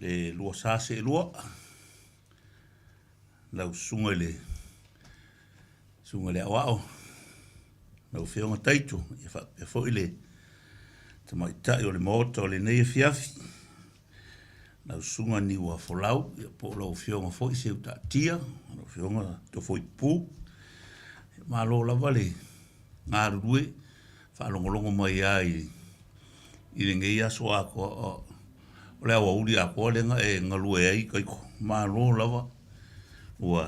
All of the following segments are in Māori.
le lua sa se lua lau sunga le awao lau whionga taitu e fo ile te mai tai o le moto o le nei fiafi lau sunga ni ua folau po lau whionga fo i se uta tia lau whionga to fo i pū ma lo lava le ngā rurue whaalongolongo mai ai i le ngei aso a ko o le awa uri a ko le ngalue ai kaiko ma lo lava ua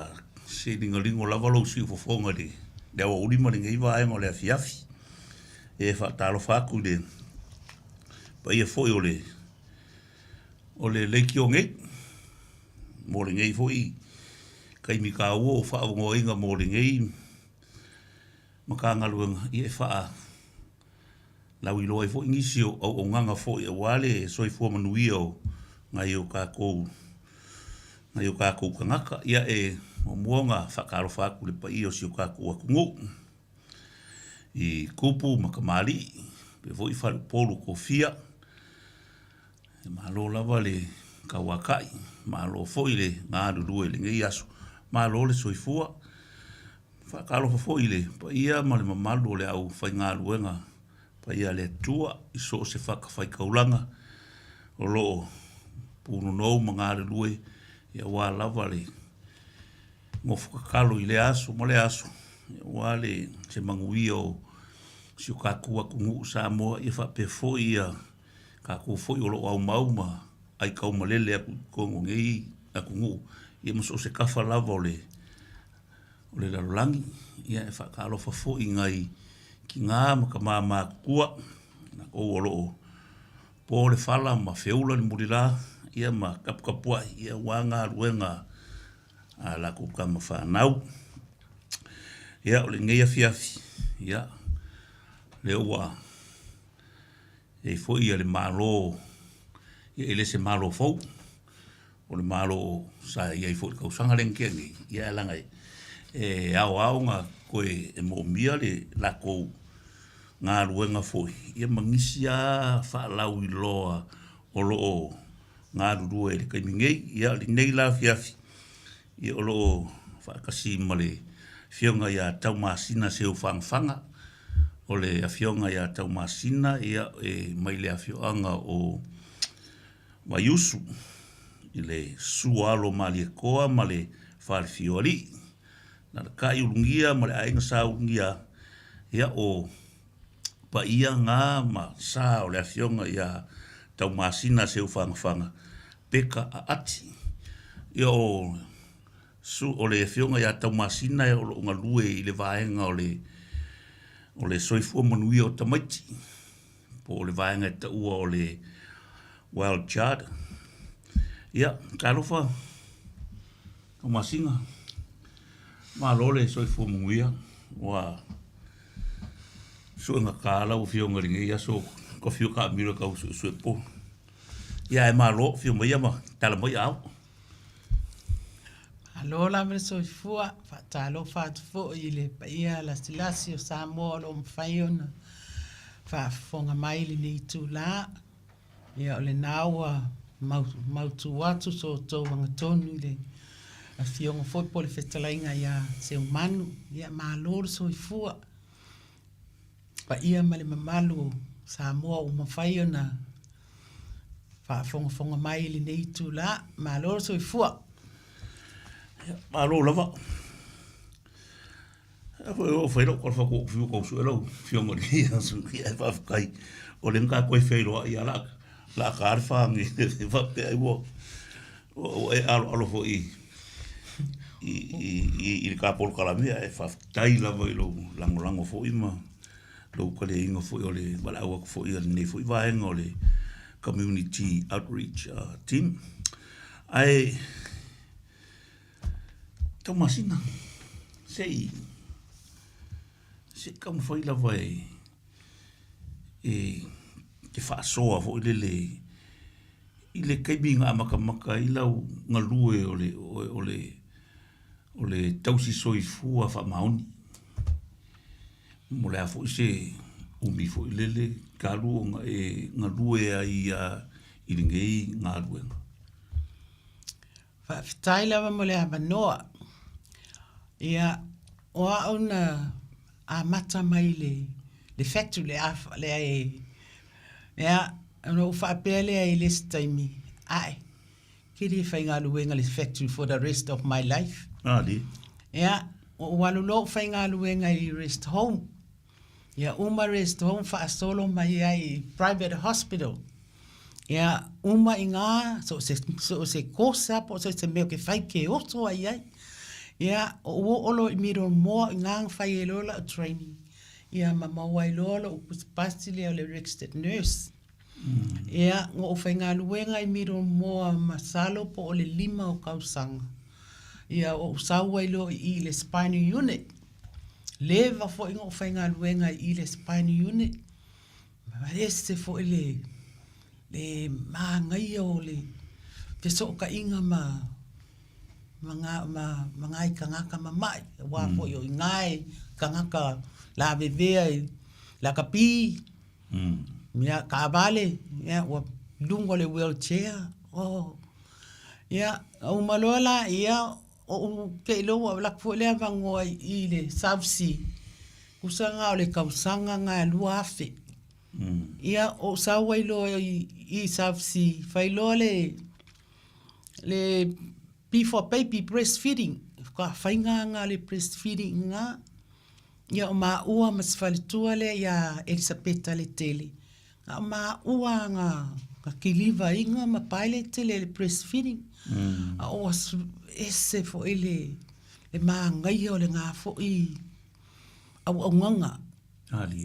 se lingalingo lava lo si ufofonga le awa uri ma le ngei vaenga o le afiafi e whaatalo whaku le pa ia foi o le leiki o ngei mo le ngei foi kai mika ua o whaavongo inga mo le ngei maka ngaluenga i e whaa lau i loa i foi ngisi o nganga foi e wale Soifua Manuia o ngai o kākou kangaka ia e o muonga whakaro whaku le pa i o si o kākou akungu i kupu makamali pe foi whalu polu kofia e malo lava le kawakai malo foi le ngā rurue le ngai aso malo le soifua whakaro foi le pa ia ma le mamalu o le au whai ngā ruenga pa ia le tua i so se whakawhai kaulanga o loo puno nou ma ngā rurue ia wā lava le ngō whakakalo i le aso ma le aso ia wā le se manguia o si o kākua kungu Samoa ia whape foi ia kākua foi o loo au mauma ai kaumalele aku kongo ngei aku ngu ia maso se kafa lava o le larolangi ia e whakalofa foi ngai ki ngā makamama kua na kou o loo po le whala ma whiaula ni murira ia ma kapukapua ia wanga ruenga a la kukanga whanau ia o le ngeia fiafi ia le ua e foi ia le malo ia ele se malo fau o le malo sa ia i foi kausanga lenkengi ia langai e au nga koe e mo mia le la kou ngā ruenga foi ia mangisia whaalau i loa o loo ngā rurue le kaimingei ia le nei la fiafi ia o loo whaakasi ma le whionga ia tau masina se o whangwhanga o le awhionga ia tau masina ia e mai le awhioanga o waiusu i le sualo ma le koa ma le whaalwhiori na kai ulungia ma le ainga sa ulungia ia o pa ia ngā ma sa o le awhionga ia tau masina se o whangwhanga peka a ati ia o le awhionga ia tau masina ia o lo unga lue i le vaenga o le Soifua Manuia o tamaiti po le vaenga e taua o le Wild Chard ia karofa o masinga ma lole Soifua Manuia wa suenga kala o fionga ringi ia so ko fio ka mira ka su po ia e malo fio mai ma tala mai au alo la me Soifua fa talo fa fo ile pa ia la silasi o Samoa lo mfaiona fa fonga mai ni tu la ia le nawa mau tu watu so to wanga tonu ile a fionga foi po le festalainga ia Seumanu ia malo Soifua pa ia male mamalu Samoa o mawhaiona fa fonga mai li nei tu la malo Soifua malo lava o whaero kwa whako fiu kou suelo fionga ni ia su ia whafkai o le nga koe whaero ia la ka arwhangi whape ai wo o e alo fo i le ka polo kalamia e whaftai lava i lo lango fo ima lo kale inga fo i o le wala awa fo i nei fo i vaenga o le community outreach team ai tau masina sei kam foi la vai ke Faasoa fo ile kai binga maka i lau ngalue o le tausi soifua fa mauni mo le fo se umi fo ile kalu ngalue ai i ngei ngalue Whaafitaila wa mo le Manoa. Ia, oa ona a mata mai le factory le ai. Ia, ono whaapea le ai le staimi. Ai, kiri whainga luenga le factory for the rest of my life. Di. Ia, o walulo whainga luenga i rest home. Ia, uma rest home whaasolo mai ai private hospital. Ia, uma inga, so se kosa, po so se meo ke whai ke oto ai ai. Ia, o olo i miro moa ingang whai e lola training. Ia, mamawa i lola o kusipasti leo le registered nurse. Ia, o whainga luenga i miro moa masalo po o le 5 o kausanga. Ia, o usawa i lo i le spinal unit. Leva fo inga o whainga luenga i le spinal unit. Ese fo i le maangai o le peso ka inga mangai kangaka mamai. Wa fo i o ingai kangaka la bebea la kapi. Mia ka vale, ia, wa lungo le wheelchair. Oh. Ia, o malola, ia, o ke ilo wa lak fo le avangoa i le savsi. Kusanga o le kausanga nga lua afe. Ia, o sawa ilo i savsi. Whailo le before baby breastfeeding. Ka whainga nga le breastfeeding nga. Ia, o maa ua masfalitua le ia Elisabeta le tele. Nga maa ua nga kiliva inga ma paile tele le breastfeeding. A o ese fo le maa ngai o le ngā fo i au nganga.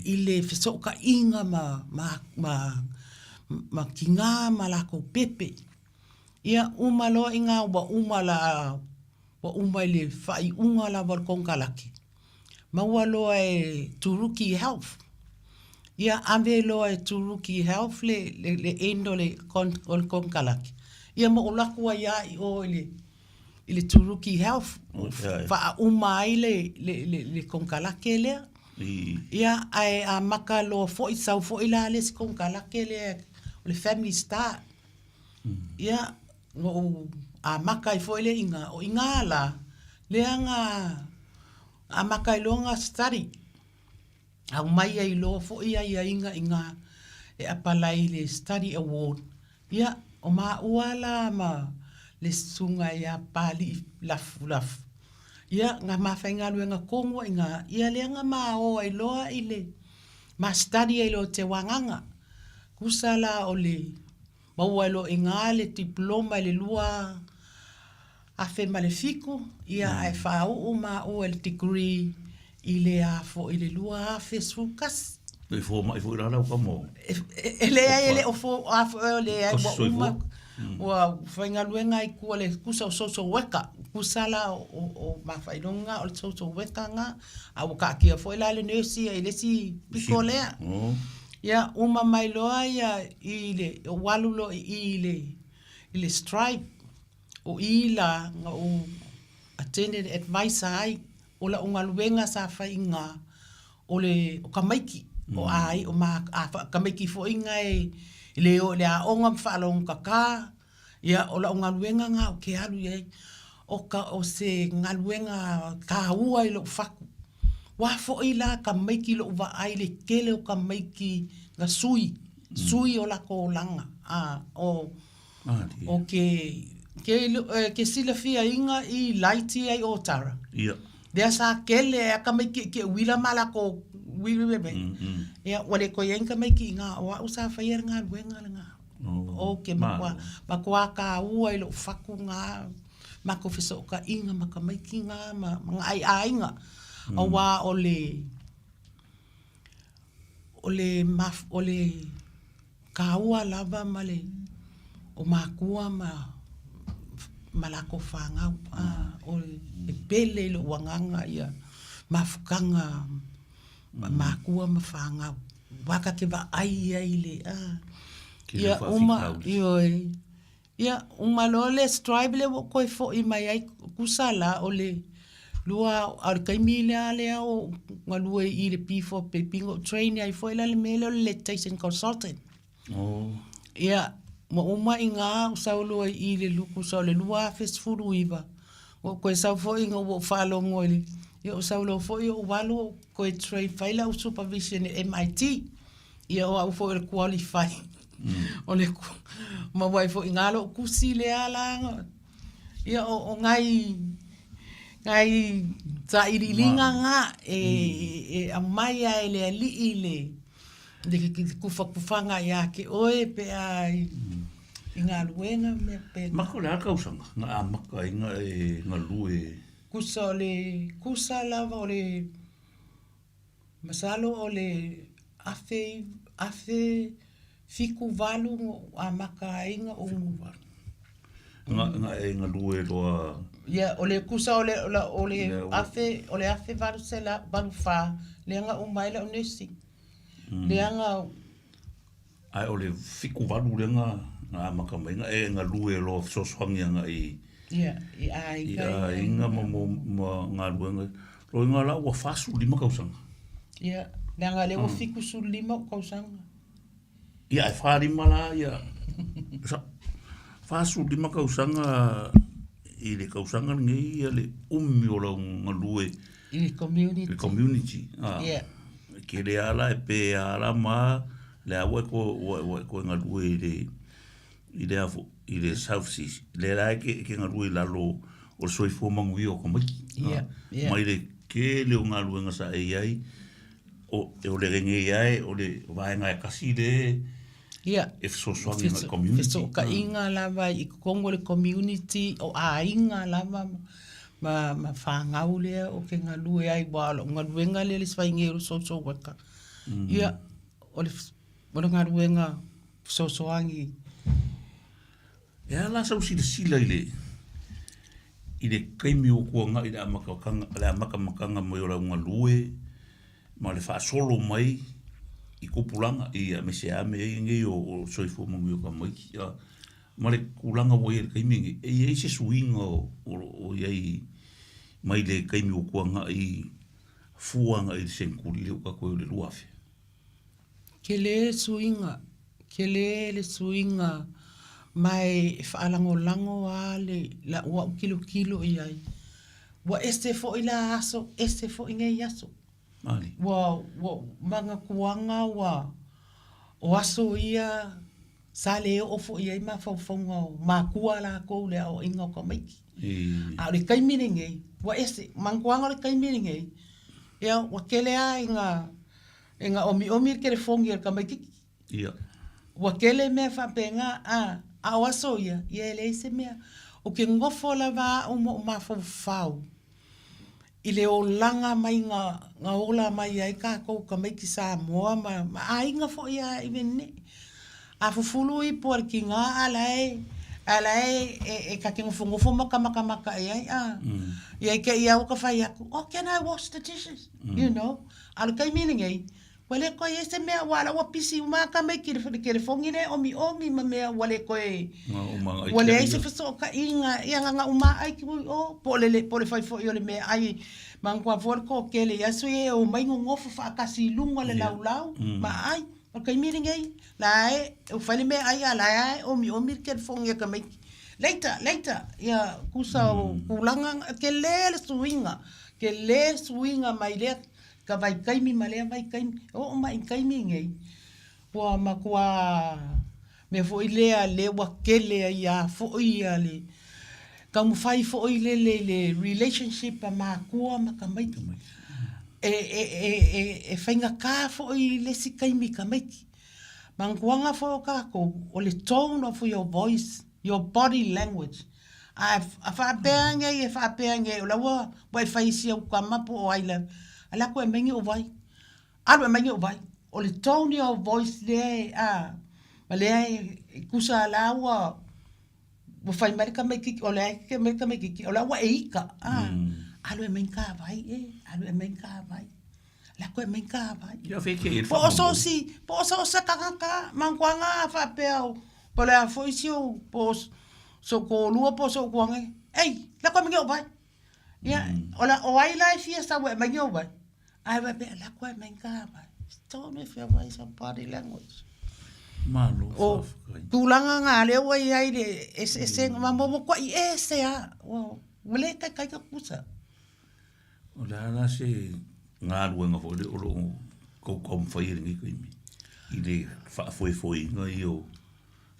I le fiso ka inga ma kinga ma lako pepe. Ia umalo inga wa uma le fai unga la walkongalaki. Mawalo e Turuki Health. Ia ave lo e Turuki Health le endo le konkalaki. Ia mo olaku ia i o le Turuki Health. Fa umai le konkalaki lea. Ia ai a maka lo fo i sau fo i la le konkalaki lea le Family Star. Ia no a maka i fo i le inga o inga la lea nga a maka i longa study. Au mai ai lo fo ia inga e apalai le study award. Ia o ma uala ma le sunga ia pali lafu. Ia nga mawhainga luenga kongo inga ia leanga ma o ai loa i le ma study ai lo te wanganga. Kusala o le maua lo inga le diploma le lua afe malefiku. Ia ai whau o ma o el degree i le afo i le lua afe sukas. I fo rana o kamo. Ele ai o fo afo le ai wa uma. Wa whainga luenga i kua le kusa o social worker. Kusala o mawhainonga o le social worker nga. A waka kia fo ila le nurse i le si piko lea. Ia uma mai loa ia i le walulo i le stripe. O i la nga o attended advisor ai. O la unga luenga sa whainga o kamaiki. O ai o kamaiki fo inga le a onga mwhalong kaka. Ia o la unga luenga nga o ke alu iei. O se ngaluenga ka ua i lo whaku. Wa fo i la kamaiki lo wa ai le kele o kamaiki nga sui. Sui o la ko langa. O ke sila fia inga i laiti ai o tara. Ia. Dea sa kele a kamaiki ke wila mala ko wili bebe. Ia wale ko yen kamaiki nga o usa whaia nga luenga nga. O ke makua ka ua i lo whaku nga. Mako fiso ka inga makamaiki nga mga ai nga. O wa o le kaua lava male o makua malako whangau o le pele lo wanganga ia mafukanga makua mawhangau waka ke wa ai le ia uma lo le strive le koe fo i mai ai kusala o le lua ar kaimile ale o ngalue i le P4 pepingo train ai foi la le mele le lactation consultant. Ia ma uma inga usaulo I le luku sau le lua fesfuru iwa. O koe sau fo inga o whalo ngoi. Ia o saulo fo i o walo koe trade whaila o supervision e MIT. Ia o au fo i qualify. O le ma wai fo ingalo o kusi le ala. Ia o ngai ta irilinga nga e amaya ele ali ile. De ke kufanga ya ke oe pe ai inga luenga me pe mako le aka usanga nga maka inga nga lue kusa lava o le masalo o le afe fiku valu a maka inga o nga lue loa ya o le kusa o le afe valu sela valu fa le nga umaila o nesi leanga ai ole fiku valu lenga nga makamenga nga lue lo soswangi nga ai inga mo nga luenga lo nga la wa fasu lima kausanga leanga le o fiku su lima kausanga ai fa lima la fasu lima kausanga le kausanga ngi le o la nga lue I community ke le ala e pe ala ma le awe ko nga lue i le South Seas le la ke nga lue la lo o Soifua Manuia ko mai mai le ke le nga lue nga sa ai o le renge ai o le vai nga kasi le e so swangi nga community so ka inga lava I kongo le community o a inga lava ma whangau lea o ke ngā lue ai walo. Ngā luenga lea le swaingeru so waka. Ia, o le ngā luenga so angi. Ea la sau sila i le kaimi o kua ngā i le amaka makanga mai o la ngā lue ma le whaasolo mai I kupulanga I a mese ame nge o Soifua Manuia ka mai. Ma le kulanga wo I le kaimi nge e se suinga o iai mai le kaimi o kua nga I fuanga I senkuri le ka koe le luafe. Ke le le suinga mai whaalango lango a le la ua kilo iai. Wa este fo I la aso, este fo I ngai aso. Mali. Wa manga kuanga o aso ia sa le o fo ia ma fonga ma kua la ko le o inga ko mai. A le kai mininge wa ese manguanga le kai mininge. Ya wa kele a inga omi ke le fongi ka mai ki. Ia. Wa kele me fa penga a waso ia le ese me o ke ngofo la va o ma fau. Ile o langa mai nga ola mai ai ka ko ka mai ki Samoa ma ainga fo ia even a fufulu I por ki nga alai ka ke ngofo maka ai ia ke ia o ka fai aku can I wash the dishes you know al kai meaning ai wale ko ese me wala wa pisi uma ka mai ki le fongi ne omi ma me wale ko wale ese so ka inga nga uma ai ki o pole fai fo yo le me ai mangwa for ko ke le yasu e o mai ngofo fa kasi lunga le lau ma ai o kai meaning ai lai o fale me ai ala omi ke le fongi ka mai later ya kusa kulanga ke le swinga mai le ka vai kaimi male vai kaimi o mai kaimi ngai po makua me foi le wa kele ya foi ale ka mu fai foi le relationship ma ku ma ka mai e fainga ka foi le si kaimi ka mai manguanga fo ka ko o le tone of your voice your body language a fa penga o la wa fai si o ka ma po aila ala ko mengi o vai o le tone of voice le male kusa la wa fai marika me ki o le ke me ki o la wa eika alo menka vai la ko menka vai ya fe ke po so sa ka mangwanga fa peo po la foi si o po so ko lu po so kwanga la ko mengi o vai ya o ai la fiesta wa mengi o vai ai va be la kwa menka va tone if your voice and body language Malo. O tulanga ngā leo ai ai de ese mamomo kwa I ese a. Wale kai ka kusa. O la se ngā ruenga fo le olo kou mwhairingi koimi. I le whaafoefoi ngai o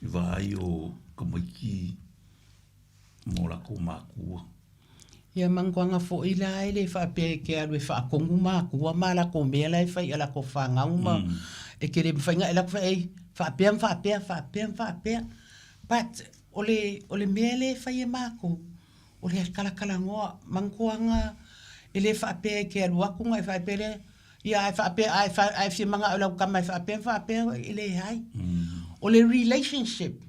I vai o kamaiki mō lako mākua. Ia mangwanga fo I la ai le whaape ke alwe whaakongu mākua mā lako mea lai whai alako whangau ma. E ke le mwhainga e lako whai whaapea. But ole mea le whai e māku. Ole kalakala ngoa mangwanga e le whaapea ke aluakunga e whaapea ia ai whaapea ai whimanga o lau kama e whaapea I le hai. O le relationship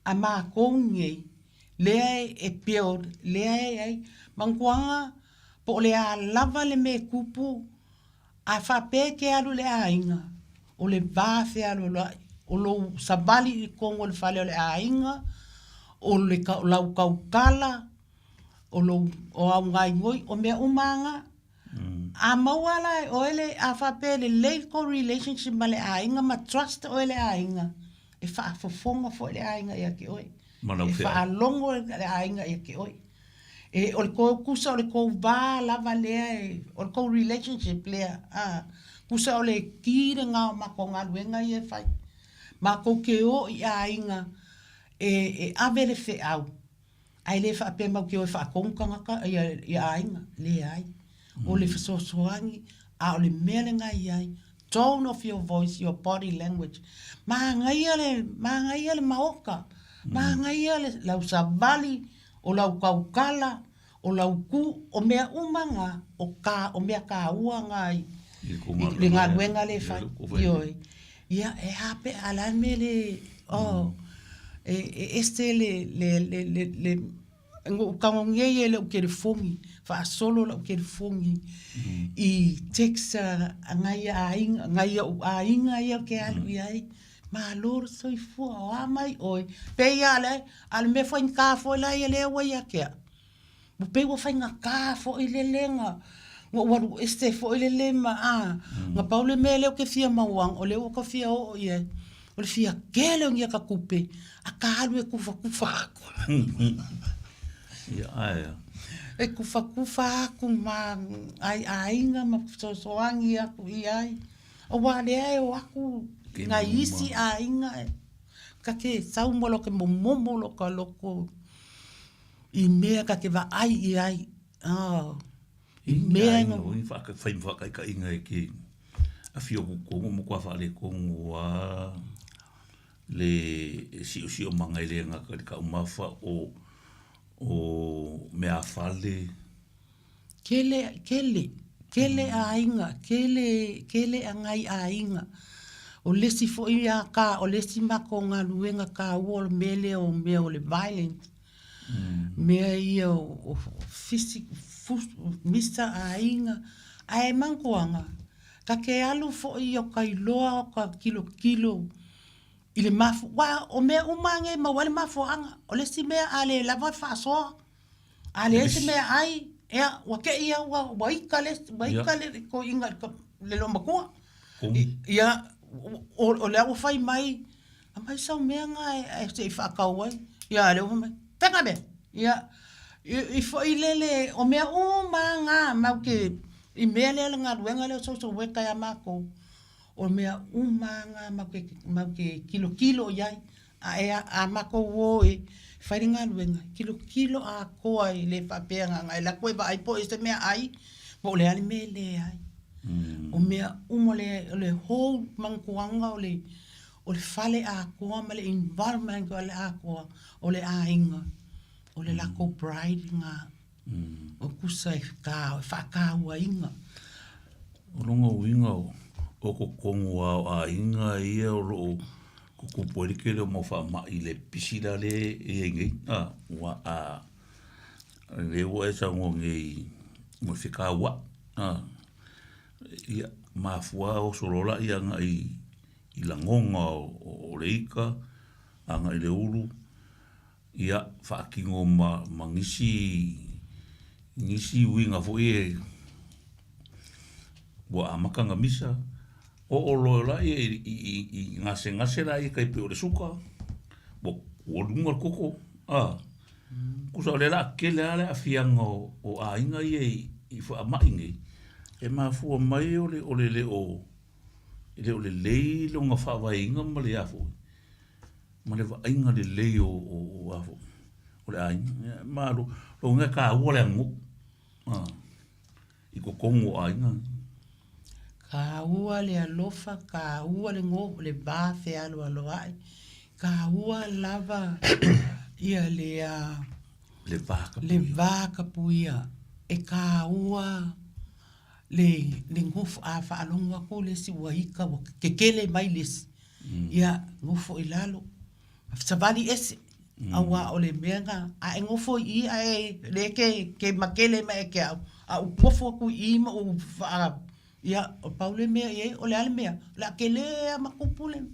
a mākongi lea e build, lea ai mangwanga po le a lava le me kupu a whape ke alu le a inga o le vāwhi alu o lo sabali I kongo le whale o le a inga o le lau kaukala o au ngai ngoi o mea umanga a mawala o ele a whape le leiko relationship ma le a inga ma trust o ele a inga e whaafofonga fo le a inga ia ke oi e whaalongo le a inga ia ke oi e o le kou kusa o le kou vā lava lea o le kou relationship lea kusa o le kire ngā o mako ngā luenga ia whai mako ke o I a inga e ave le whi au ai le whaape mau ke oi whaakongkanga ka ia a inga le ai o le whasosoangi a o le mea le ngai ai tone of your voice, your body language. Maangaia le maoka. Maangaia le lau savali, o lau kaukala, o lau ku, o mea umanga, o mea ka ua ngai. Le ngā luenga le whai. Ioi. Ia, e hape alan me le, este le, kangongeye le ukere fongi, Faasoa le ukere fongi, I teksa ngai a inga ia ke alu iai, ma lor soifua o amai oi, pe ia ale me fai ka fo la ia le wa ia ke. Mo pe wa fai nga ka fo I le lenga, ngo waru este fo I le lema nga paule me le ke fia mawang, o le o ka fia o ia, o le fia kele ngia ka kupe, a ka alu e kufa. Ia aia. E kufa aku ma ai ainga ma sosoangi aku iai. O wale ai o aku nga isi ainga. Kake sau molo ke momomo loka loko. I mea kake wa ai iai. I mea inga. I whaka ka inga e ke a fio kukongo mo kua whale kongo a le si o manga ile nga ka umafa o mea fale. Kele a inga, kele a ngai a inga. O lesi fo I a ka, o lesi mako ngā luenga ka ua o mele o mea o le violent. Mea ia o misa a inga. A e mankoanga, ka ke alu fo I o kailoa o ka kilo. Ile mafu o mea umange ma wale mafu anga o le si mea ale lava Faasoa ale ese mea ai ea wake ia waikale ko inga le lomba kua ia o le awa fai mai a mai sau mea nga e se I whaakau ai ia le uwa mai tenga me ia I fo I lele o mea umanga mau ke I mea lele ngā ruenga leo so weka ya mako o mea umanga mau ke kilo iai a mako wo e whairinga luenga kilo a koa I le whapeanga ngai la koe ba ai po este mea ai mo le ali me le ai o mea le whole mangkuanga o le whale a koa ma le environment o le a koa o le a inga o le lako bride nga o kusa e whakāua inga o longa uinga o ko kongo a inga ia o lo ko poerike le mo fa ma I le pisila le e ngai wa le wo e sa ngai mo fika wa ia ma fua o solola ia ngai I la ngonga o leika anga I le ulu ia fa kingo ngisi uinga fo e wa amakanga misa O lo la i ngase la i kai pe o le suka. Bo o lunga koko. Kusa le la ke le ale afianga o a inga i fa mai ngi. E ma fu mai o le o le le lo nga fa va inga ma le afu. Ma le va inga le le o afu. O le ai ma lo nga ka o le ngu. I ko kongo a inga. Ka ua le alofa, ka ua le ngō, le bā fe alo ai. Ka ua lava ia le vaka puia. E ka ua le ngufu a whaalonga ko le si waika wa kekele mai lesi. Ia ngufu i lalo. Savali ese. Awa o le meanga. A e ngufu i a e leke ke makele mai ke au. A upofu aku i ma o wha ia o paule mea ye o le ale mea la kele a makupule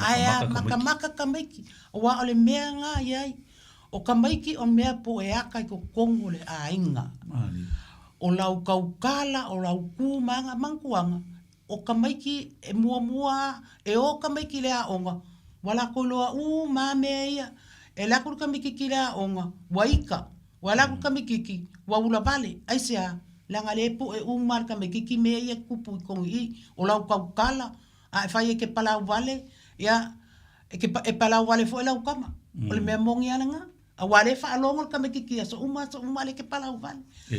aya makamaka kamaiki o wa o le mea nga ye o kamaiki o mea po e aka ko kongo le ainga o lau kaukala o lau ku manga mankuanga o kamaiki e mua e o kamaiki le a onga wala ko loa ma mea ia e la ko kamaiki ki le a onga waika wala ko kamaiki wa ula vale aisia langa lepo e marka me kiki me ia kupu kong i o lau kaukala a e whai e ke palau wale ia e palau wale fo e lau kama o le mea mongi ana nga a wale wha alongo ka me kiki so uma le ke palau wale e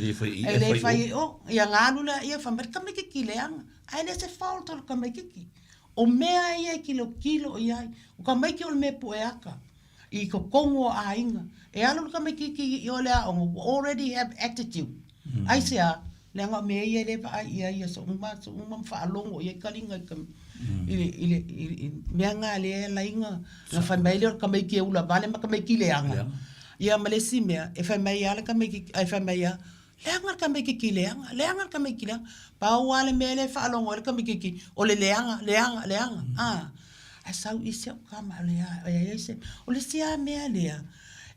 le whai o ia ngālula ia whamari ka me kiki leanga a ele se whaotor ka me kiki o mea ia kilo ia o ka me ki o le mea po e aka i ko kongo a inga e alo ka me kiki i o le a ongo already have attitude ai sea le nga me ia le pa ia so uma fa longo ia kalinga kam ile me nga le la inga na fa mai le ka mai ki ula vale ma ka mai ki le anga ia malesi me e fa mai ala ka mai ki ai fa mai ia le anga ka mai ki le anga ka mai ki le pa wale me le fa longo le ka mai ki o le anga a sau ise ka ma le ia ise o le sia me le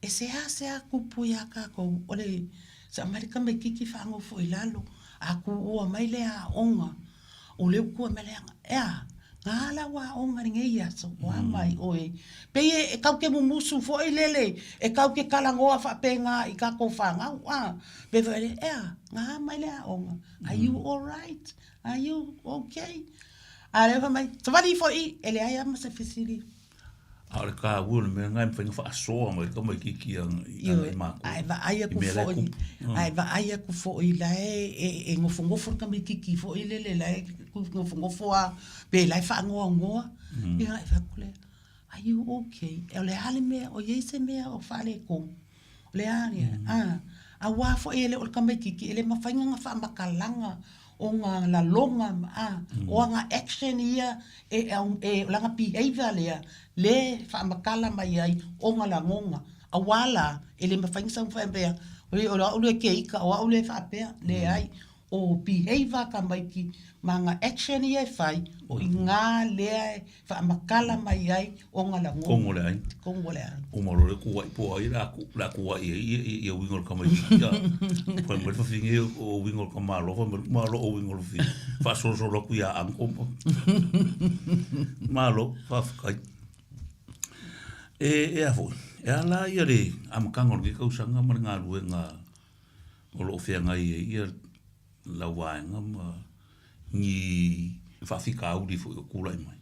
e se a kupu ya ka ko o le sa marika me kiki whango fo i lalo. Aku ua mai lea onga. O leo kua me lea. Ea, ngala wa onga ringe ia so. Wa mai oe. Peye e kau ke mumusu fo i lele. E kau ke kalangoa wha pe ngā i kako whangau. Pe vele, ea, ngā mai lea onga. Are you alright? Are you okay? A leo mai. Tawari fo i. Ele ai ama se fisiri. Aole ka ua me ngai me whainga Faasoa mai ka mai kiki ang i mako. Ai va aia ku foi. Ai va aia ku foi la e ngofo ka mai kiki foi lele la ku ngofo a pe la fa ngoa. I ai va kule. Are you okay? E le hale me o yese me o fale ko. Le ani a wa fo ele o ka mai kiki ele ma whainga nga fa makalanga o ngā la longa o ngā action ia e langa behavior lea le whaamakala mai ai o ngā la ngonga a wala ele mawhaingisang whaembea o le ke ika o au le whaapea le ai o behavior ka mai ki ma ngā action ia e whai o i ngā lea whaamakala mai ai o ngā la ngonga Kongo le ai o maro le kuwa i po ai la kuwa i a wingol ka mai ia pa mwere whawhingi o wingol ka malo malo o wingol whi whasoso roku ia angkompa malo whawhikai e a fo e ala ia le amakangor ki kausanga mara ngā ruenga o lo whianga ia la waenga ma ni whawhika auri fo i kulai mai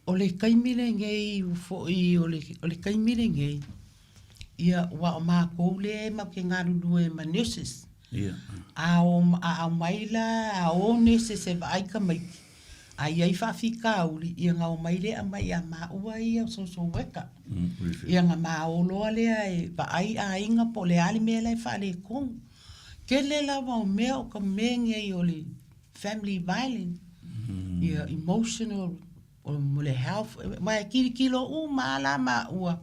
o le kaimire ngei o le kaimire ngei ia wa o mākou le ma ke ngā rurue ma nurses a o maila a o nurses e va aika mai a iai whawhika auri ia ngā o maile a mai a maua ia so weka ia ngā maoloa lea e va ai a inga po le ali mea lai whale kong ke le lawa o mea o ka mea ngei o le family violence ia emotional o mole health mai kilo mala ma ua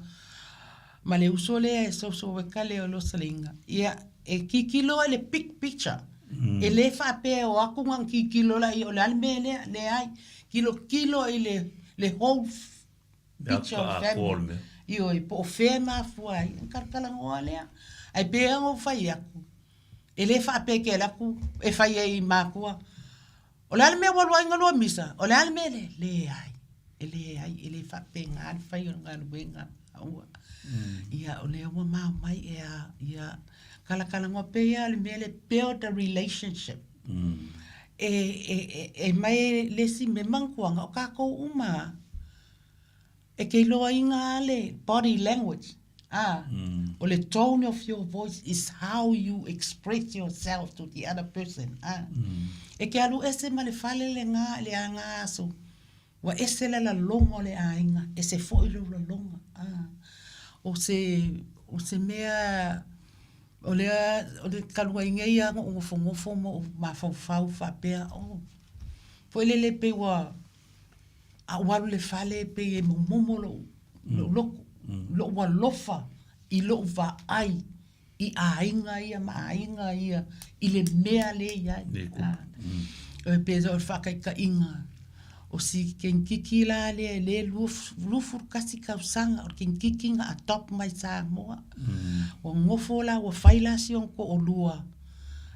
ma le uso le so weka le o lo salinga ia e kilo le big picture e le fa pe o aku ngang kilo la i o le alme le ai kilo i le whole picture of family io i po fema fuai karkala ngoa le ai pe o fai aku e le fa pe ke la ku e fai ai ma ku O le ale mea walua inga lua misa. O le ale mea le ai. Ele whapenga ane whai o ngā nuenga. Ia o le ua maa mai ia kala ngoa pe ia le mea le build a relationship. Mai lesi me mangkuanga o kako uma. E ke loa inga le body language. Or the tone of your voice is how you express yourself to the other person. E ke alu ese ma le fale le anga aso. Wa ese la longa le ainga. Ese fo ilo la longa. O se mea o le kalua ingei anga o ngofo mo ma fau pea. Po le pe wa a walu le fale pe e momo lo loko. Lo wa lofa I lo va ai I ainga ia ma ainga ia I le mea le ia o pe zo fakai ka inga o si ken kiki la le lufur kasi ka sanga o ken kiki nga atop mai Samoa o ngofo la o faila si on ko o lua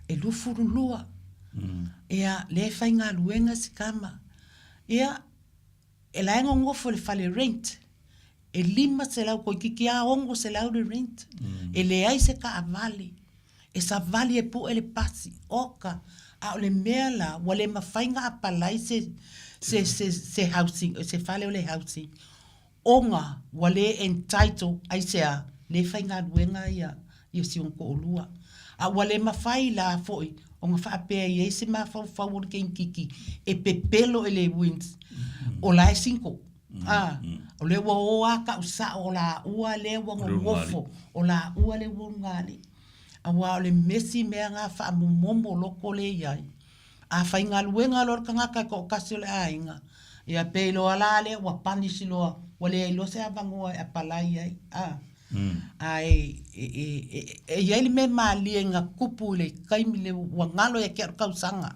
e lufur lua ia le fainga luenga si kama ia e la ngofo le fale rent e lima se lau ko kiki a ongo se lau de rent. E le ai se ka avali. E sa vali e pu ele pasi. Oka. A o le mea la. Wale mawhainga a palai se housing. Se fale o le housing. Onga. Wale entitled. Ai se a. Le whainga duenga ia. Ia si onko olua. A wale mawhai la foi. Onga whaapea i eise ma fau o ke kiki. E pepelo ele wins. O la e cinco. O le ua oa ka usa o la ua le ua ngofo o la ua le wungali a wa o le mesi mea ngā wha momo loko le iai a whainga luenga lor ka ngaka ko kasi le ainga ia pe lo ala le ua panisi loa wa le ilo se avangua e palai ai iai le me maalie ngā kupu le kaimi le ua ngalo e kia kausanga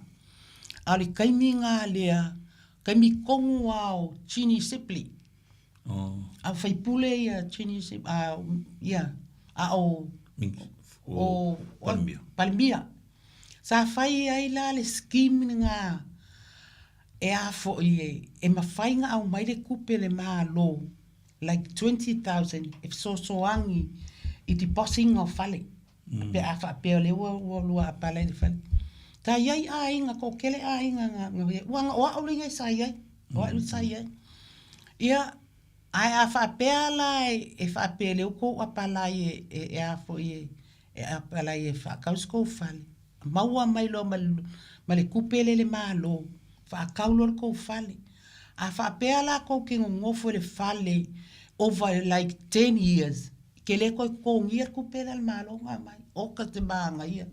a le kaimi ngā lea kaimi kongu au chini sipli a fai pule ia chini sipli palmia sa fai ai la le scheme nga e a fo e ma fai nga au mai le kupe le ma lo like 20,000 if so angi I depositing of fale pe a fa pe le wo a pala le fale ta iai a inga ko kele a inga nga wa o le sa iai wa lu sa iai ia ai a fa pe la e fa pe le ko a pala e a fo e a pala e fa ka sko fale maua mai lo ma le kupele le malo fa kaulo ko fale a fa pe la ko ki ngofo le fale over like 10 years ke le ko ngir kupele le malo nga mai o ka te manga ia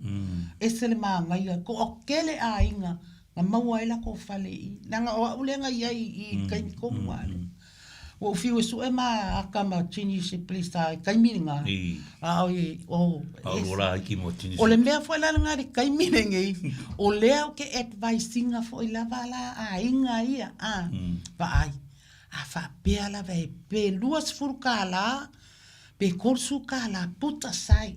ese le manga ia ko o kele a inga nga maua ila ko fale I nanga o ulenga ia I kai ko ngale o fiu su e ma akama chini se plista kai mininga o ora ki mo chini o le mea foi la ngari kai mininga o le ke advicinga foi la vala a inga ia pa ai a fa pe ala ve pe luas furkala pe korsu kala puta sai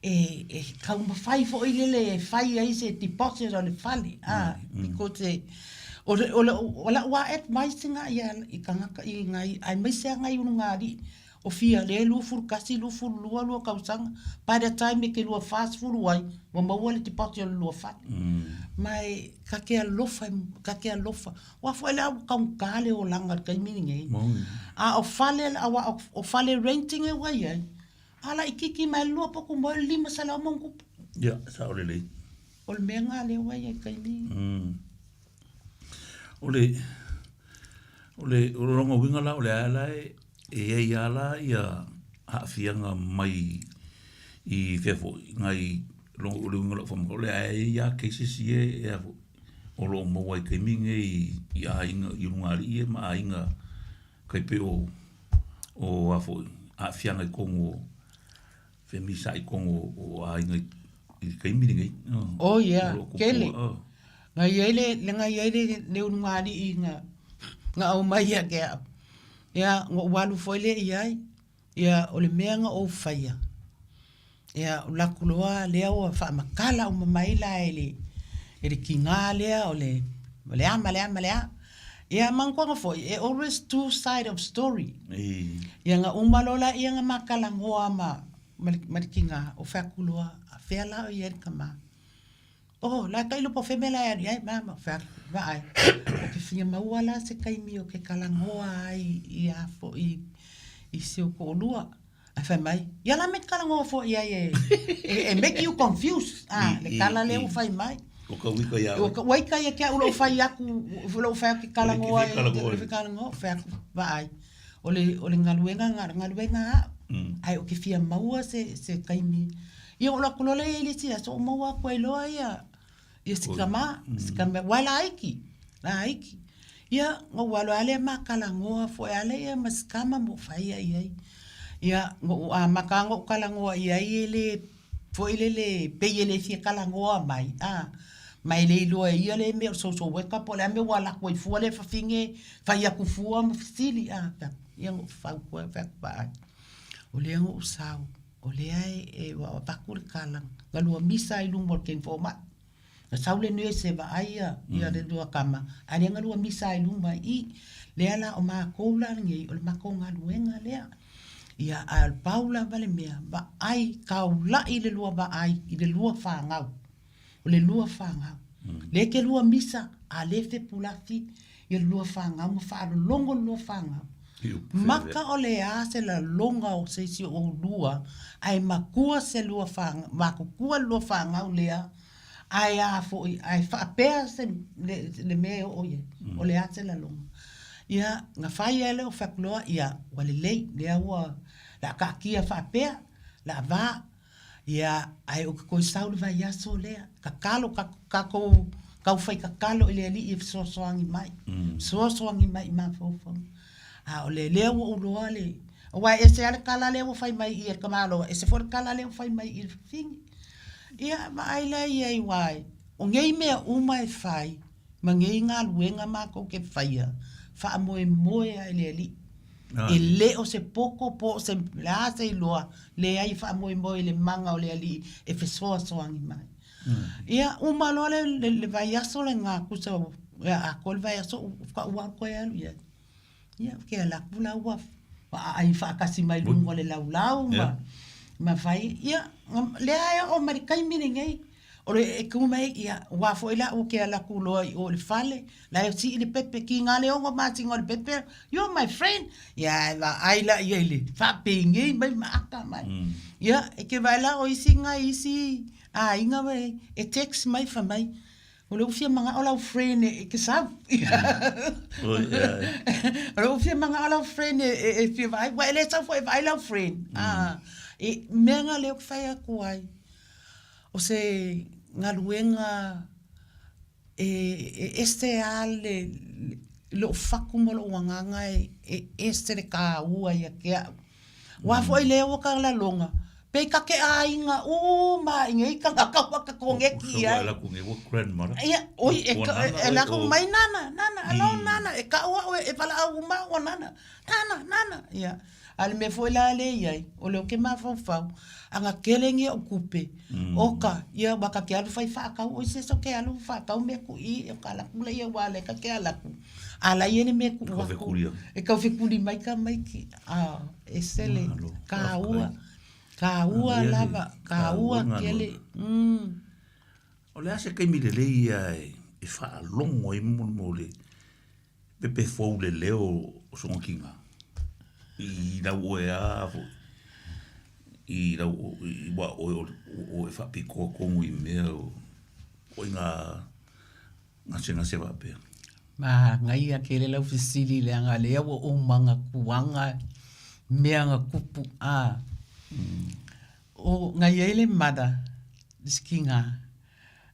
e ka uma fai fo ile fai ai se deposit on the fali because o la wa advising ia I kanga I ngai ai mai se ngai un ngari o fia le lu fur kasi lu fur lu ka usang by the time ke lu fast fur wai mo ma wole deposit lu fa mai ka ke lofa wa fo la ka un kale o langa ka mininge o fale renting e wai ai ala ikiki mai lua poku mo lima sala mo ku ya sa ole le o le menga le wai kai mi ole rongo winga la ole ala e ala ia a fianga mai I fefo ngai longo winga la fam ole ia cases e o lo mo wai kai mi ngai ia inga I ngari e ma inga kai pe o afo a fianga kongo femisa I kongo o a inga I kai mi ngai oh yeah kele ngai ele le un ngari inga nga o mai ya ke ya walu foile ia o le mea nga o faia ia o la kuloa lea o fa makala o mai la ele kinga lea o le malea. Ia mangkwa fo, always two side of story. Ia nga umalola ia nga makalangoa marikinga o whakulua, a whela o ieri kama. Oh, la kailo po femela ai mama, vai. O ke finga mauala se kaimi o ke kalangoa ai ia fo i se o ko lua. A fa mai. Ia la me kalangoa fo ia e make you confused. Le kala le o fai mai. O ka wika ia. O ka waika ia ke ulo fai aku, ulo fai ki kalangoa e le kalangoa fa vai. O le ngaluenga ai o ke fia maua se kaimi. Ia o la kulole ile sia so maua ko loa ia. Ia sikama wala aiki. La aiki. Ia ngo walo ale makalangoa fo ale ia maskama mo fai ai. Ia ngo makango kalangoa ia ile fo ile le peyele fia kalangoa mai. Mai le loa ia le me so weka po le me wala ko fu le fa finge fa ia ku fu am fili ia ngo fa ko fa o le ngo usau o le ai wa pakul kalang galua misa i lumbo ken forma na saule no se va ia le dua kama ani galua misa i lumba i le ala o ma koula ngi o ma ko ngaluenga le ia al paula vale mea ba ai kaula i le lua ba ai i le lua fa ngau o le lua fa ngau le ke lua misa a le fe pulafi i le lua fa ngau mo fa longo lua fa ngau maka o le a se la longa o se si o lua ai makua se lua fanga makua lua fanga o lea ai a fo ai fa pea se le me o ye o le a se la longa ia nga fai ele o fakloa ia wale le wa la ka kia fa pea la va ia ai o ko saul va ia so le ka kalo ka ko fai ka kalo ile ali if so angi mai ma fo o le o loa le wa ese ale kala le o fai mai i ka malo ese for kala le o fai mai i fing ia ma ai la ia i wai o ngei me o mai fai ma ngei nga luenga ma ko ke faia fa moe ai le le o se poko po se la se loa le ai fa moe le manga o le ali e fe so angi mai ia o malo le vai aso le nga kusa a kol vai aso ka wa ko ia ia ke la pula wa ai fa kasi mai lungo le lau ma fai ia le ai o marikai minengai o le e kuma mai ia wa fo ila o ke la kulo o le fale la si le pepe ki ngale o ma singo le pepe you're my friend ia la ai la ia le fa pingi mai ma aka mai ia e ke vai la o isinga isi inga mai e text mai fa mai o le ufia manga o lau friend e ke sa o le ufia manga o lau friend e fia vai wa ele sa foi vai lau friend e menga le o fai aku ai o se ngaluenga este ale lo faku mo lo wanganga este le ka ua ia ke wa foi le o ka la longa pe ka ke ainga ma ingai ka ka kongeki ia la kunge wo grandmother ia oi la ko mai nana alo nana e ka o e pala au ma o nana ia al me foi la le ia o lo ke ma fa anga kelengi o kupe oka ia baka ke alu fai fa ka o se so ke alu fa ka me ku i e kala kula ia wale ka ke ala ku ala ye me ku e ka fe kuli mai ka mai ki esele ka ua lava ka ua kele o le ase kai mi le ia e fa longo i mo le pepe fo le leo so kinga i da o i da o e fa piko como i me o nga se va pe ma ngai a kele la fisili le anga le o manga kuanga me anga kupu o ngai ele mada diskinga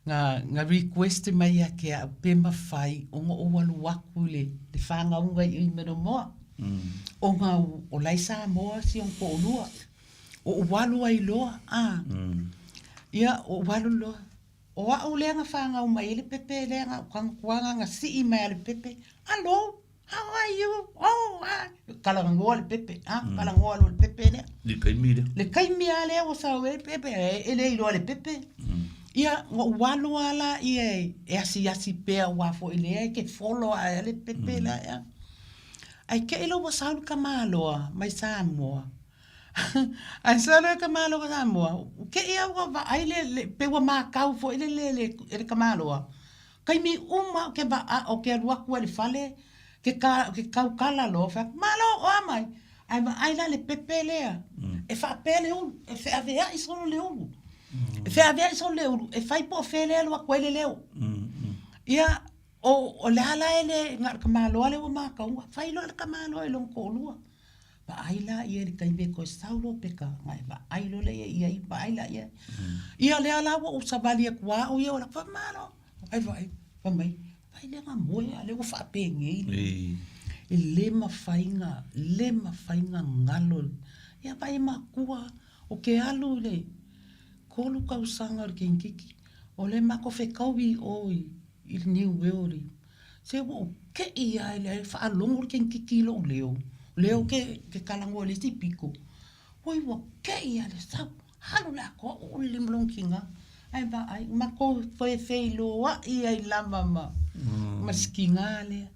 nga request mai a ke a pema fai o walu wakule le fanga unga i me no mo o nga o laisa mo si on ko lua o walu ai loa ia o walu loa o a o le nga fanga o mai le pepe le nga kwanga nga si i mai le pepe hello how are you kala ngoa le pepe kala ngoa le pepe ne le kai mi le o sa le pepe ele i lo le pepe Ia walu ala ia asi pea wafo ile ke follow ale pepe la ia. Ai ke ilo wa saulu kamaloa mai Samoa. Ai saulu kamaloa Samoa. Ke ia wa ai le pe wa makau fo ile le kamaloa. Kai mi uma ke ba o ke rua ku le fale ke kau kala lo fa malo o mai. Ai la le pepe le. E fa pele un e fa avea i solo le un. E fa avea i solo le un e fai po fele lo ku le leo. Ia o le ala ele ngar kamaloa le wa makau fai lo le kamaloa lo ko lua. Ba ai la ia le kai be ko saulo peka ngai ba ai lo le ia i ba ai la ia. Ia le ala wa usabali kwa o ia la fa malo. Ai vai, mai. Vai le ngamoe ale o fa penge. E le mafainga ngalo. Ia vai makua o ke alu le kolu kausanga ke nkiki. O le mako fe kauwi oi il New World. Se wo ke ia le fa longo ke nkiki lo leo. Leo ke kalango le tipiko. Oi wo ke ia le sa halu la ko o le mlonkinga. Ai ba ai mako fe lo wa ia i lama ma. Maskingale.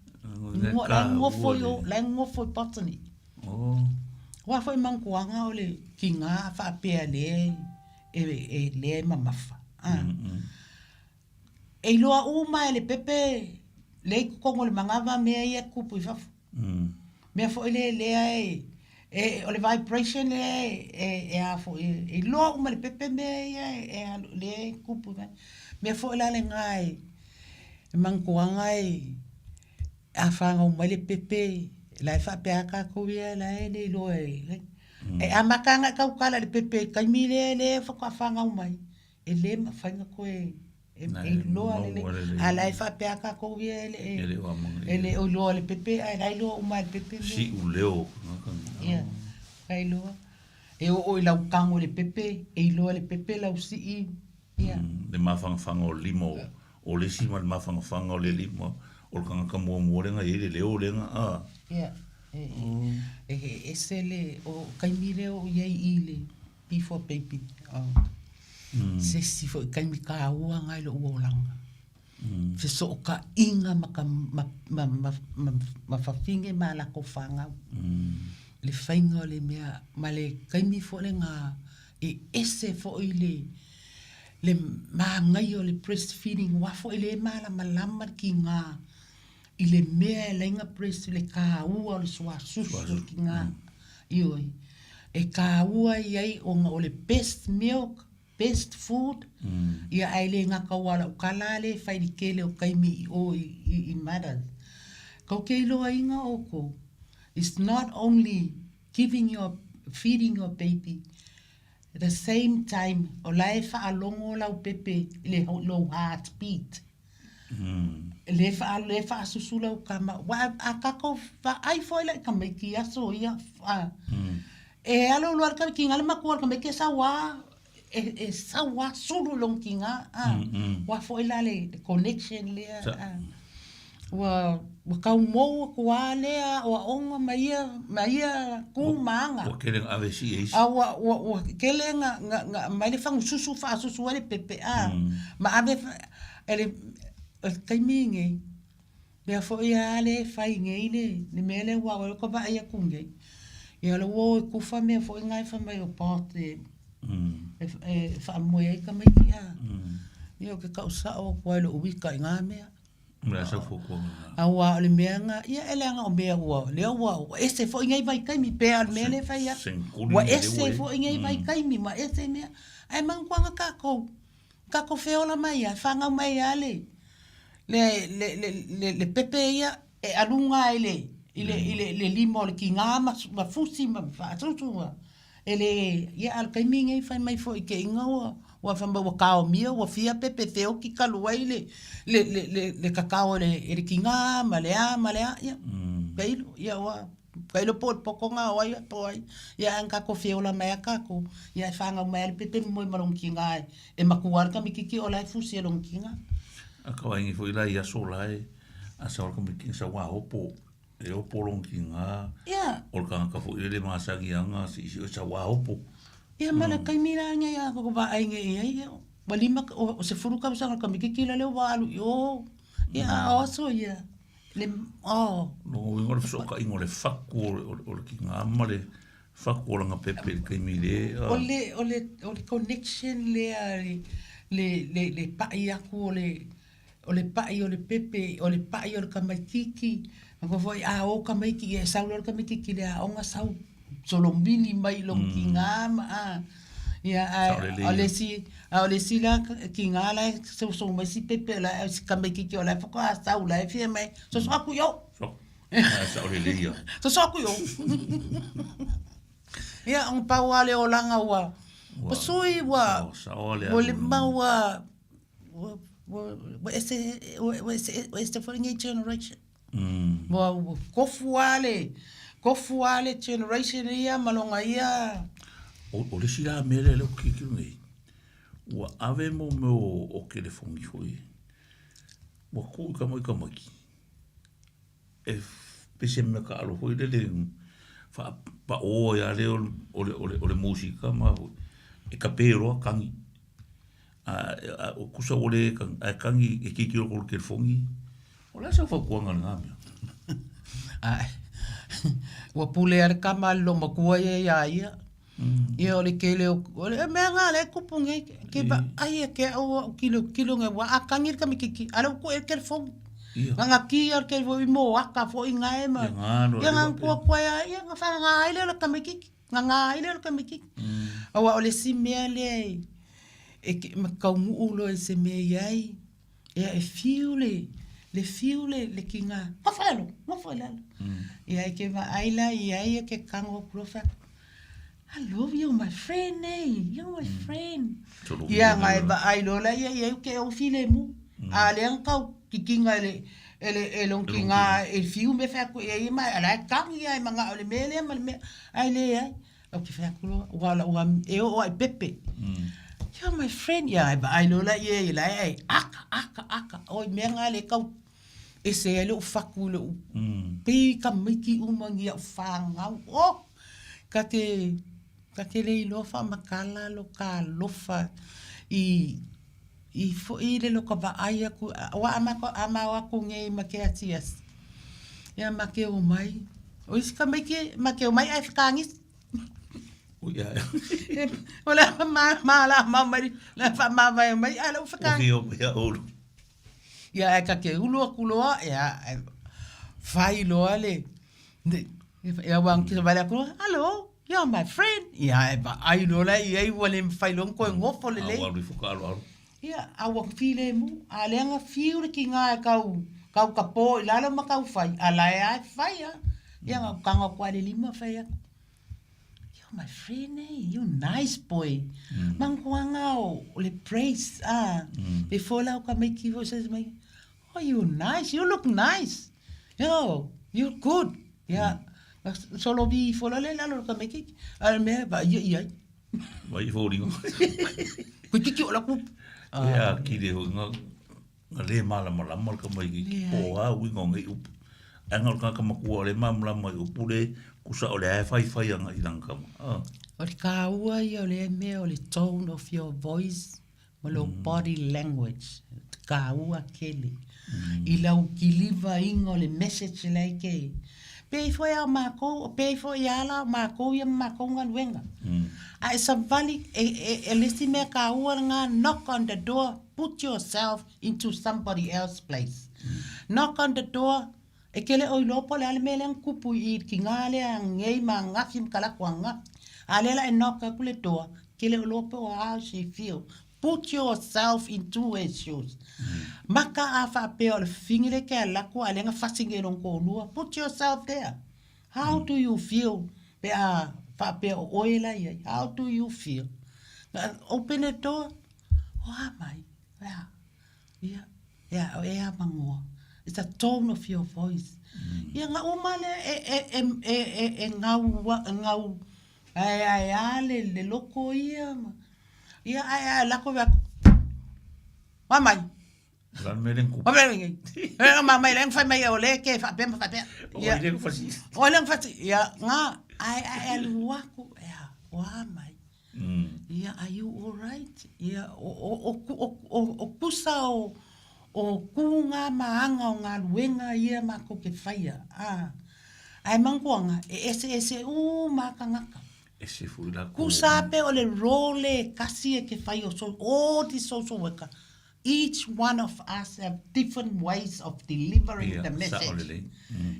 La ngofo patani. Oh. Wa foi mankuanga o le kinga fa pe le le mamafa. E loa uma le pepe le kongo le mangava me ia kupu i fafu. Me fo le o le vibration le a fo e loa uma le pepe me ia le kupu me fo la le ngai mankuanga a fanga uma le pepe la fa pe aka ko ia la le lo e a makanga ka ukala le pepe ka mi le fa ka fanga uma e le ma fanga ko e lo ale ala fa pe aka ko ia ele o lo le pepe ai lo uma le pepe si u leo ia ai lo e o la ukango le pepe e lo le pepe la usi ia le mafanga o limo o le sima le mafanga o le limo o kanga ka mo renga ele leo lenga ia ese le o kaimile o ia ile before baby se si fo kaimi ka ua ngai lo uolanga se so ka inga ma fafinge ma la ko fanga le fainga le mea ma le kaimi fo le nga ese fo ile le ma ngai o le breastfeeding wa fo ile ma la malama ki nga ile mea le nga breast le ka ua le swa susu ki nga ioi e ka ua iai o le best milk best food ia aile nga kawala ukalale fai kele o kaimi o I mothers ko ke lo inga oko it's not only feeding your baby at the same time o lai fa alongo la pepe le low heartbeat le fa susula o kama wa akako fa ai foi la kama ki aso ia e alo luar ka ki ngala makor kama ke sa wa e sawa sulu lonkinga wa foi la le connection le wa ka mo ko ale o onga maia ku manga o kele avesi is wa kele nga mai le fang susu fa susu le pepe ma ave ele kai minge me fo ia le fai ngeile ni mele wa ko ba ia kunge ia lo wo ku fa me fo ngai fa mai o parte fa mo e ka mai ia io ke causa o ko lo ubika ngame mira sa fo ko awa le menga ia ele nga o me wa le wa ese fo ngai vai kai mi pe al mele fa ia wa ese fo ngai vai kai mi ma ese me ai man kwanga ka ko feo la mai fa nga mai ale le pepe ia e alunga ile limo le kinga ma fusi ma fa tutua ele ia al kaiminga i fai mai fo ke inga wa fa ma ka o mio wa fia pepe teo ki kalua le kakao le kinga ma le ia peilo ia wa peilo poko nga wa ia po ia anka ko feo la mai ka ko ia fa nga mai pepe mo malong kinga e makuar ka mikiki o la fusi long kinga akawangi foi la ia solai a sa ko mi sa wa opo e opo long kinga o ka fo ile ma sa gianga si sa wa opo ia mala kai mira nya ia ko ba ai nge ia Walima o se furu ka sanga ka mikiki le walu yo. Ia also ia. Le no ngore so ka ingore faku o ki nga male faku o nga pepe ke mi le ole connection le pa ia ko ole pa o le pepe ole pa o le kamaikiki ko foi o kamaiki e sa lo kamaikiki le o nga sau solombini mai lo ki nga ma ia ole si la ki nga la so mai si pepe la kamaikiki o la fo ka sa la fi mai so aku yo sa ole le ia so aku yo ia ang pawale o langa wa pasui wa ole mawa it's the following generation wa kofuale generation ia malonga ia o le sila mele le ki ngai wa ave mo o ke le fongi foi wa ku ka mo e pese me ka alo foi le fa pa o ya le o le música ma e kapero kangi o kusa ole kangi e ki ko ke fongi o la sa fa ko ngana wa pule ar kama lo makua ia ia ole kele ole me nga le kupunge ke ba ai ke o kilo nge wa akangir ka mikiki ala ko e ke fongi nga ki ar ke vo mo aka fo inga ema ya nga ko ya nga fa nga ile ka mikiki nga ile ka mikiki awa ole simele e ke makaumu ulo e se me yai e fiule le kinga mafalo ia ke va aila ia ke kango profa I love you my friend you're my friend ia ngai ba ailo la ia ke o file mu ale ang kikinga ele long kinga e fiu me fa ko e mai ala kang ia manga ole mele ale ia o ke fa ko wala e o pepe you're my friend ia ba ailo la ia la aka o me ngale kau e se ele o fakulo pe ka miki umangi o fanga o ka te le lo fa makala lo ka lofa i fo i le lo ka va ai ku wa ama wa ku nge ma ke atias ya ma ke o mai o is ka miki ma ke o mai ai fkangis o ya wala ma mai la fa ma vai mai ala fkang ya ka ke ulo kuloa ya fai lo ale ya wang ki vale ko hello you're my friend ya ba ai lo la ia wale fai lo ko ngofo le ya awa file mu ale nga fiure ki nga kau kapo la lo ma kau fai ala ai fai ya nga kanga kwa le lima fai you're my friend you nice boy mangwanga le praise before la ka make you says my oh you nice you look nice you're good yeah solo vi fola le la lo ka make al me ba ia vai folingo ku tiki ola ku ya ki de nga le mala ka mai ki o wi ngongi up angol ka maku le mamla mai upule kusa ole fai anga ilang ka o ka ua ia le me o le tone of your voice o lo body language ka ua kele i lau kiliva ingo le message lai ke pe foi a mako pe foi ala mako ia mako nganwenga ai savali e lesi me ka ua nga knock on the door put yourself into somebody else's place knock on the door e kele o lopo le ale mele kupu I ki ngale ngei ma ngafim kala kwanga ale la knock ku le door kele o lopo how she feel put yourself into her shoes maka afa pe o fingile ke la ko ale nga fasingelo ko lua put yourself there how do you feel pe a fa pe o oila how do you feel open the door mai yeah mango it's a tone of your voice ia nga umale ngau ai ale le loko ia ai la ko va mamai lan melen ku mamai len fa mai ole ke fa pe ia le ku fasi ole fa ia nga ai luaku ia wa mai Ia, are you all right? Ia, o kusa o kunga maanga o ngā luenga ia mako ke whaia. Ai manguanga, ese makangaka. Ese fui la Kusa pe o le role kasi e ke whai o all the social worker. Each one of us have different ways of delivering the message.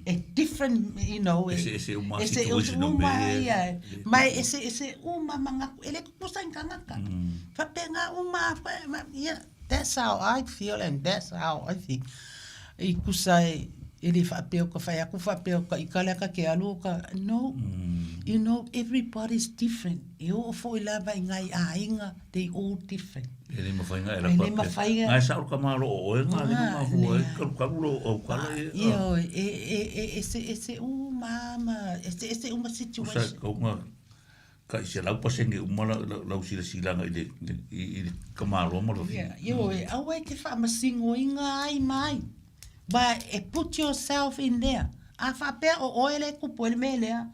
A different, you know, ese uma situation no meia. Mai ese uma manga ele kusa nganga. Fa penga uma yeah, that's how I feel and that's how I think. I kusa ele fa pe ko fa ku fa pe ko ikala ka ke aluka. No. You know, everybody's different. Eu fo lava ngai ainga, they all different. Ele mafainga era pa. Ngai sa ka malo o nga le ma fu ka lo o kala yo ese mama ese uma situation. Sa ko nga ka se la pasenge uma la sila ile ka malo mo lo. Yo awe ke fa masingo inga ai mai. But put yourself in there. A fa pe o ele ku po mele.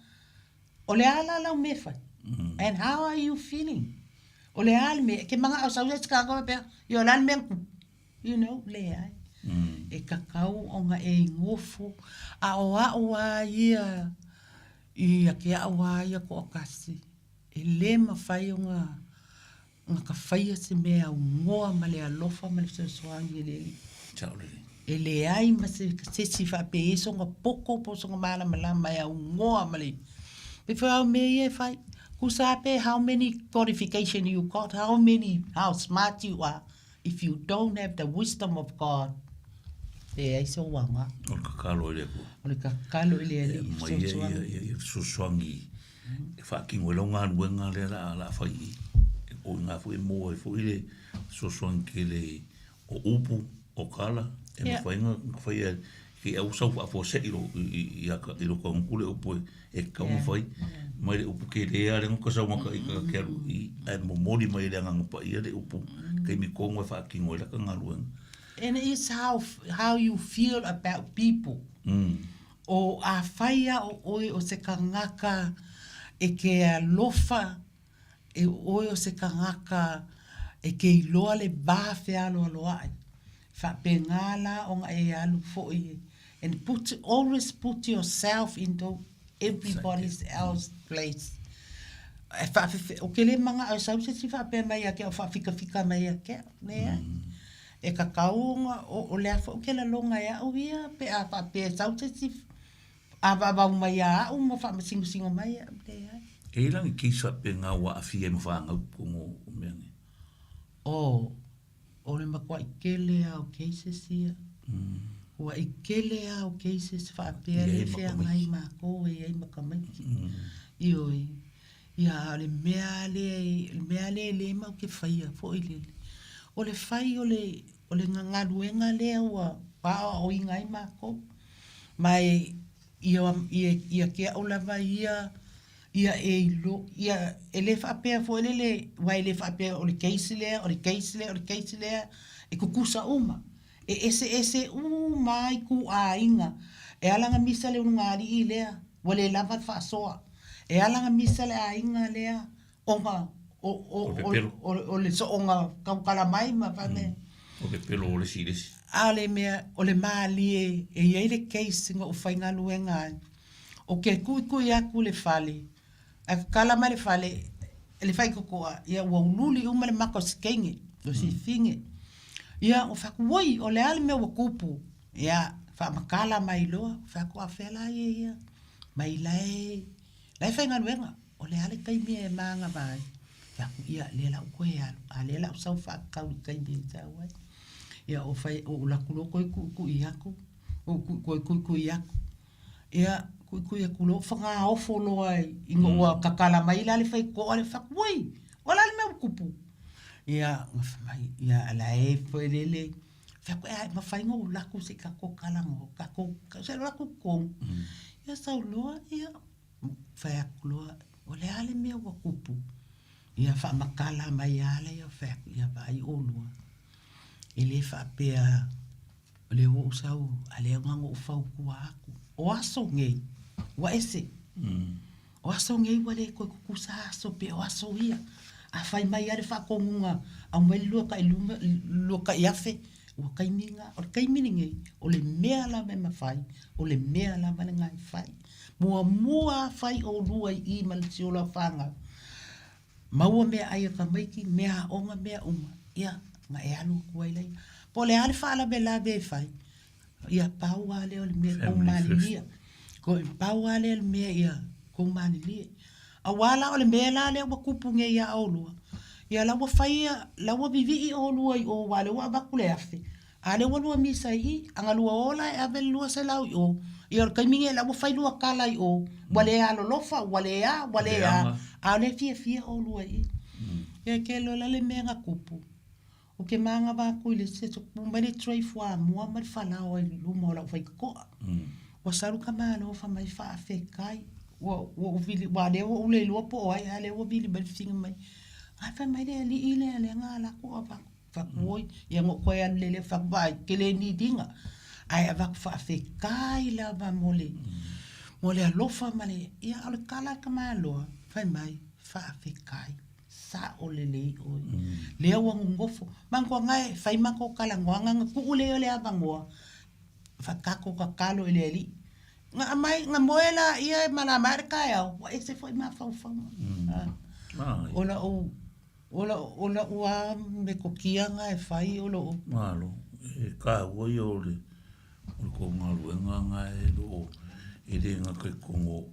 Ole ala la mefa. And how are you feeling? Ole ala me ke manga o sa ka pe yo la me you know le ai. E kakau o nga e ngofu a oa ia ke a ia ko kasi. E le mawhai o nga ka whaia se mea o ngoa ma le alofa ma le soangi leli. Chaurele. E le ai ma se si wha pe eso nga poko po so nga mala malama e a ngoa ma le. Before how many fight, kusape how many qualification you got, how smart you are, if you don't have the wisdom of God. E ai so wanga. O kakalo ile ko. O le kakalo ile so swangi. E fa kingo longa wenga le la fai. O nga fu mo e fu ile so swangi le o upu o kala e mo fai ke au sau a fo se ilo ko ngule upu e ka mo fai mai upu ke le ale ngo sa mo ka ke i mo mori mai le nga pa ia le upu ke mi ko mo fa ki ngo la ka ngalu. And it's how you feel about people. O a faia o se kangaka e ke lofa e o se kangaka e ke loa le ba fe alo ai. Fa pengala o e alu fo i. And always put yourself into everybody else's place. O ke le manga au sau se si fa pe mai ke o fa fika mai ke ne. E kakaunga o le fo ke la longa ya o ia pe a fa pe sau se si a ba mai ya o mo fa singo mai te. E lang ki sa pe nga wa afia mo fa nga ko mo me. O le makwa ikele o cases ia. Wa ikele a o cases fa pele fe ngai ma ko e ai makamaki ioi ia le meale le ma ke faia fo ile o le fai o le ngaluenga le wa pa o ngai ma ko mai ia ke o la vai ia ele fa pe fo le wa ele fa pe o le case le e kukusa uma. Ese mai ku ainga e alanga misa le ngari I lea wale lava faasoa e alanga misa le ainga lea onga o le so onga kaukala mai ma fame o le pelo o le siles ale mea o le mali e ele case ngo fainga luenga o ke ku ya ku le fale a kala mai le fale le fai ko ia wa ululi uma le mako skenge do si finge. Ia o fakuoi o le ale me o kupu. Ia fa makala mai loa fa ko afela ia. Mai lai fainga luenga o le ale kai me manga mai. Fa ia le la ko ia a le la so fa ka kai bi ta wa. Ia o fai o la kulo ko ku iaku. O ku iaku. Ia ku ia kulo fa nga o folo ai ingo wa kakala mai la le fai ko ale fakuoi. O la ale me o kupu. Ia ia la e foi lele fa ko ai ma fa ngo la ku se ka ko kala ngo ka ko se la ku ko ia sa lo ia fa ko o le ale me o kupu ia fa makala mai ale ia fa ia vai o lo ele fa pe le o sa o ale ngo fa ku aku o aso nge wa ese o aso nge wa le ko ku sa so pe o aso ia a fai mai are fa konga a mai lua ka iafe o kai minga o kai mininga o le mea la me mafai o le mea la me ngai fai mua fai o lua I mal tiola fanga maua mea ai ka maiki mea onga mea uma ia nga e alu kuai lai po le ale fa la be fai ia pau ale o le mea ko malilia ko pau ale o le mea ia ko malilia a wala o le mea la le wa kupunge ia o lua ia la wa fai la wa vivi o lua I o wale wa bakule afe ale wa lua misa I anga lua ola e ave lua se lau o ia kai minge la wa fai lua kala I o wale a lolofa wale a ale fia o lua I ia ke lo la le mea nga kupu o ke manga ba ko le se so mele trai fua mo ma fala o lu mo la fai ko wa saru kama no fa mai fa fe kai wo vili wa le o le lo po ai ale wo vili ba fing mai ai fa mai le ile le nga la ko fa ko ia ngo ko ya le fa ba ke le ni dinga ai va fa fe kai la ba mole lo fa male ia ale kala kama lo fa mai fa fe kai sa o le o le o ngofo man ko ngai fai man ko kala nganga ku le le abangoa fa kako ka kalo le li nga mai nga moela ia mana marka ya wa ese foi ma fa ola wa me ko kia nga e fai olo malo e ka wo yo le ko ngalu nga e lo e de nga ko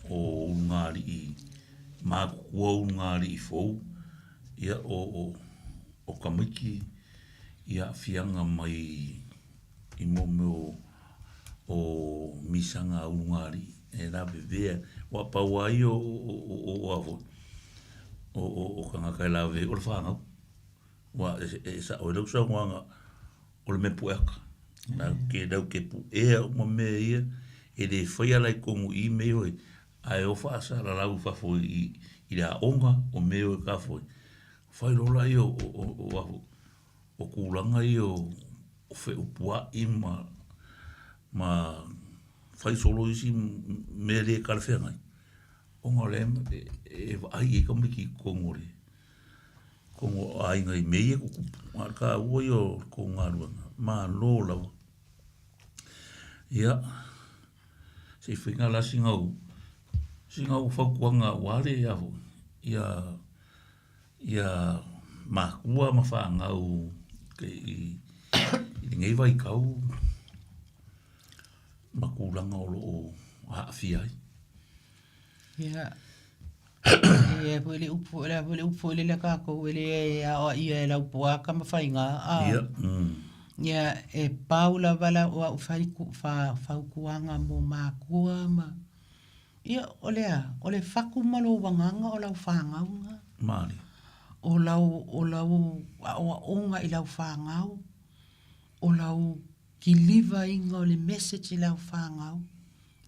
o ngari ma ko ngari fo ia o kamiki ia fianga mai I momo o misanga ungari e la bebe wa pa wai o kanga kai la ve o fanga wa sa o lo so nga o le me pueka na ke pu e o me ia e de foi ala ko I me o ai o fa sa la u fa foi I la onga o me o ka foi fai lo la o kulanga o fe upua I ma fai solo isi me le kalfenga o ngolem e ai ko miki ko ngore ko ai ngai me ko marka o yo ko ngaru ma lo la ia se finga la singa fa kuanga wale ia makua mafanga o ke ngai vai kau makulanga o lo a fia ia vole upo le ka ko le a ia la upo ka mafainga ia e paula vala o fai ku fa kuanga mo makua ma ia ole faku malo wanganga o la fanga mali o lau onga I lau whāngau, o lau ki liva inga o le message I lau whāngau,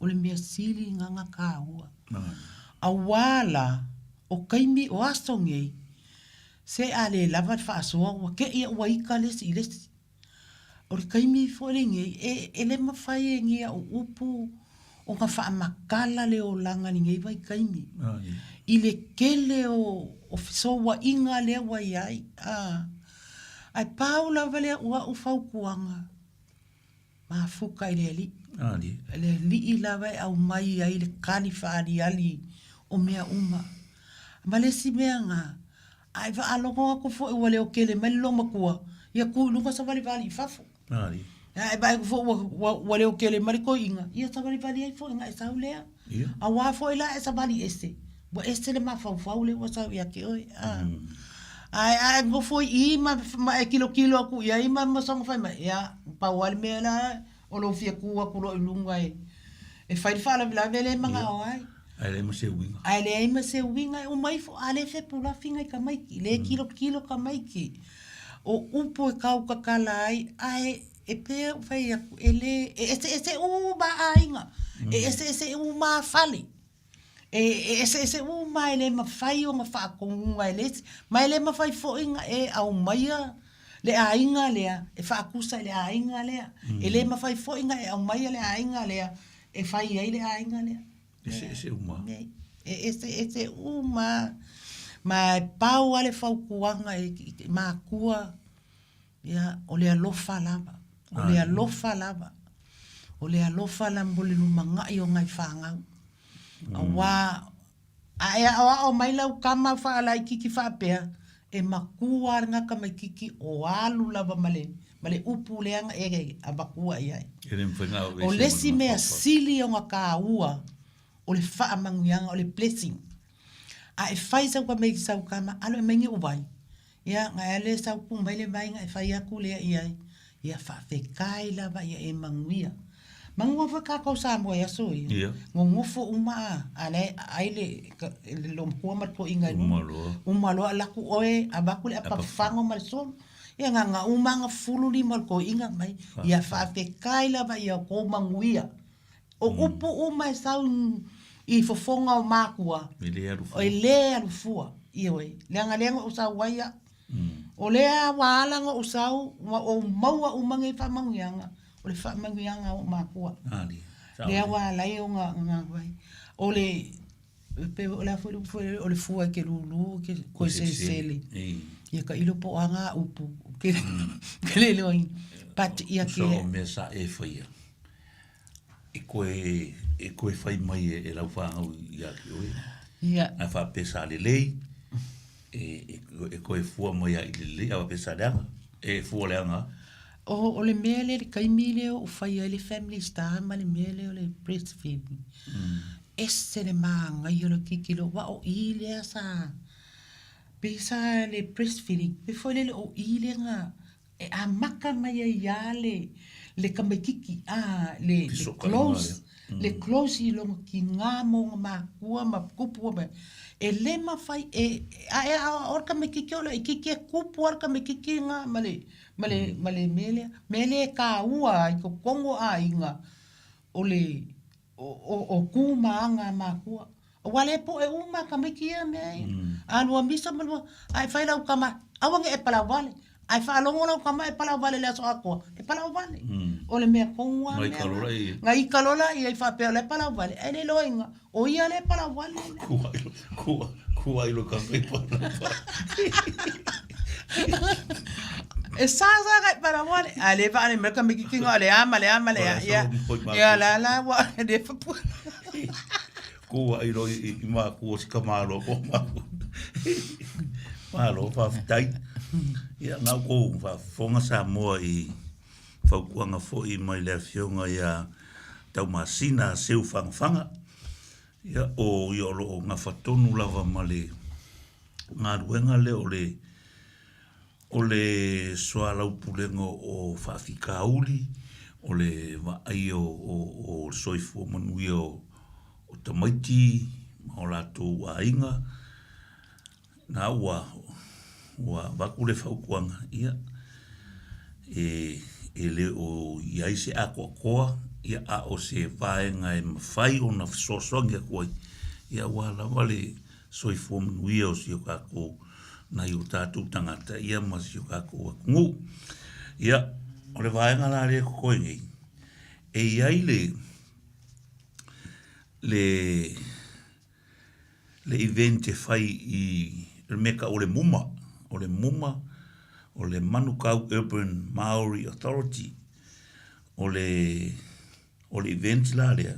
o le mea sili nganga kāua. A wala, o kaimi o astongi, se ale lava Faasoa wa ke ia ua ika lesi I lesi. O le kaimi fōringi, e le mawhai ngia o upu, o nga whaamakala le o langa ni ngei vai kaimi. I le kele o fiso wa inga le wa iai. Ai paula vale ua ufau kuanga. Ma fuka I le li. Le li I lawa au mai ai le kani whaari ali o mea uma. Ma le si mea ngā. Ai wa alongo ako fo I wale o kele mai loma kua. Ia ku lunga sa vali I fafo. Ai bai fo wale o kele mai ko inga. Ia sa vali ai fo inga e sau lea. A wa fo ila e sa vali ese. Wa este le mafau le wa sa ia ke oi ai go foi I ma kilo aku ia I ma song fai ma ia pa wal me la o lo fia ku lo lunga e fai fa la vele manga ai le ma se winga ai le ma se winga o mai fo ale fe pula finga ka mai le kilo ka mai ki o upo e kau ka kala ai e pe fai ele ese u ba ainga ese u ma fali ese mai le mafai o nga whaakonga lesi. Mai le mafai fo inga au maia le ainga lea. E whaakusa le ainga lea. E le mafai fo inga au maia le ainga lea. E whai ai le ainga lea. Ese uma. Ese uma. Ma pau ale faukuanga makua ia o le alofa lava. O le alofa lava. O le alofa la mbole lumangai o ngai whangau. Awa o mai lau kama whaala i kiki whapea e makua ngaka mai kiki o alu lava male upu leanga a makua iai. O lesi mea sili o ngaka ua o le wha manguianga o le blessing. A e whai sau ka mei sau kama alo e mengi uwai. Ia ngai ale sau pu mai le vai ngai whai aku lea iai. Ia wha whekai lava ia e manguia. Mangua whakakau Samoa ia so ia. Ngofo uma ale aile le lomkua marko inga umaloa laku oe abaku le apafango malson. Ia nga umanga fulu li marko inga mai. Ia whawhekai lava ia ko manguia. O upu uma e sau i fofonga o makua. O i lea rufua. Ia oe. Leanga o sau waia. O lea waalanga o sau o maua umange whamanguianga. O le whamanguianga o makua. Lea waalai o ngā wai. O le fua ke lulu ke koe sele. Ia ka ilo po anga upu. Ke le loin. Pat ia ke. So me sa e whaia. E koe whai mai e lau whangau ia ki oe. Ia. A wha pesa le lei. E koe fua mai a i le lei. A wha pesa leanga. E fua leanga. O le mele le kaimile o whai le family star ma le mele o le breastfeeding. Ese le maanga i o le kikilo wa o i lea sa. Pesa le breastfeeding. Pe foi le o i le nga. E a maka mai a ia le kamaikiki. Le close. Le close i longa ki ngā mo ngā makua ma kupu me. E le ma fai a orka me kiki ola i kiki e kupu orka me kiki ngā male mele ka ua i ko kongo a inga o le o kumaanga makua. O wale po e uma ka me kia me. Anua misa malua ai fai lau kama awange e pala wale. Ai fa longo lau kama e pala wale le aso akoa. E pala wale. O le mea kongua. Ngai kalola i ai fa peo le pala wale. E le loinga. O ia le pala wale. Kua ilo ka kai pala wale. E sasa kai pala wale. A le fa ane merka meki kingo. A le ama. Ia la wa. De fa pu. Kua ilo i maa kua si ka malo ko malo. Malo fa fitai. Ia ngau kou whafonga Samoa i whaukuanga fo i mai lea whionga ia tau masina seu whangwhanga. Ia o i olo ngā whatonu lava ma le ngā ruenga le o le soa laupulengo o whawhikauli o le vaai o Soifua Manuia o tamaiti ma o lato wa inga na wa bakule whaukuanga ia e le o iai se akoa ia a o se vaenga e mawhai o na sosongia koi ia wala wale Soifua Manuia o si o kako na i o tātou tangata ia ma si o kako a kungu ia o le vaenga la le koi ngei e iai le event e whai i meka o le muma o le Manukau Urban Maori Authority o le event la lea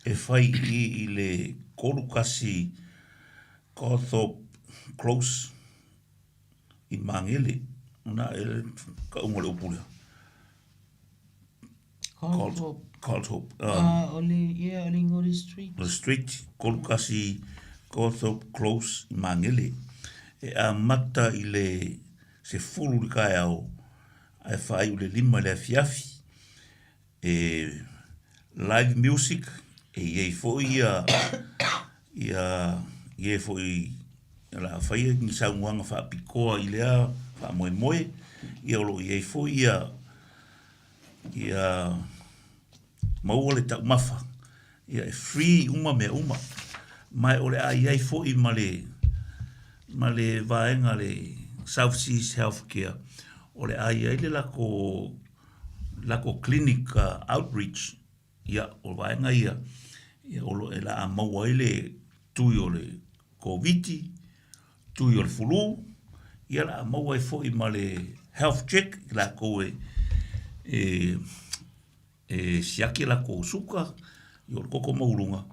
e whai i le korukasi Cawthorpe Close i Mangele na e ka unga le upulea Cawthorpe o le Ngori Street the street korukasi Cawthorpe Close i Mangele e a mata i le se fulu li kai au ai whai u le lima le fiafi e live music e iei fo ia fo i la whai ni saunguanga wha pikoa i lea wha moe moe ia olo iei fo ia maua le tau mafa ia e free uma mea uma mai ole a iei fo i ma le vaenga le South Seas Healthcare o le ai le lako clinic outreach ia o vaenga ia o lo e la maua ile tui o le COVID tui o le fulu, ia la maua e fo I ma le health check, la ko siaki la ko suka, I o le koko maurunga,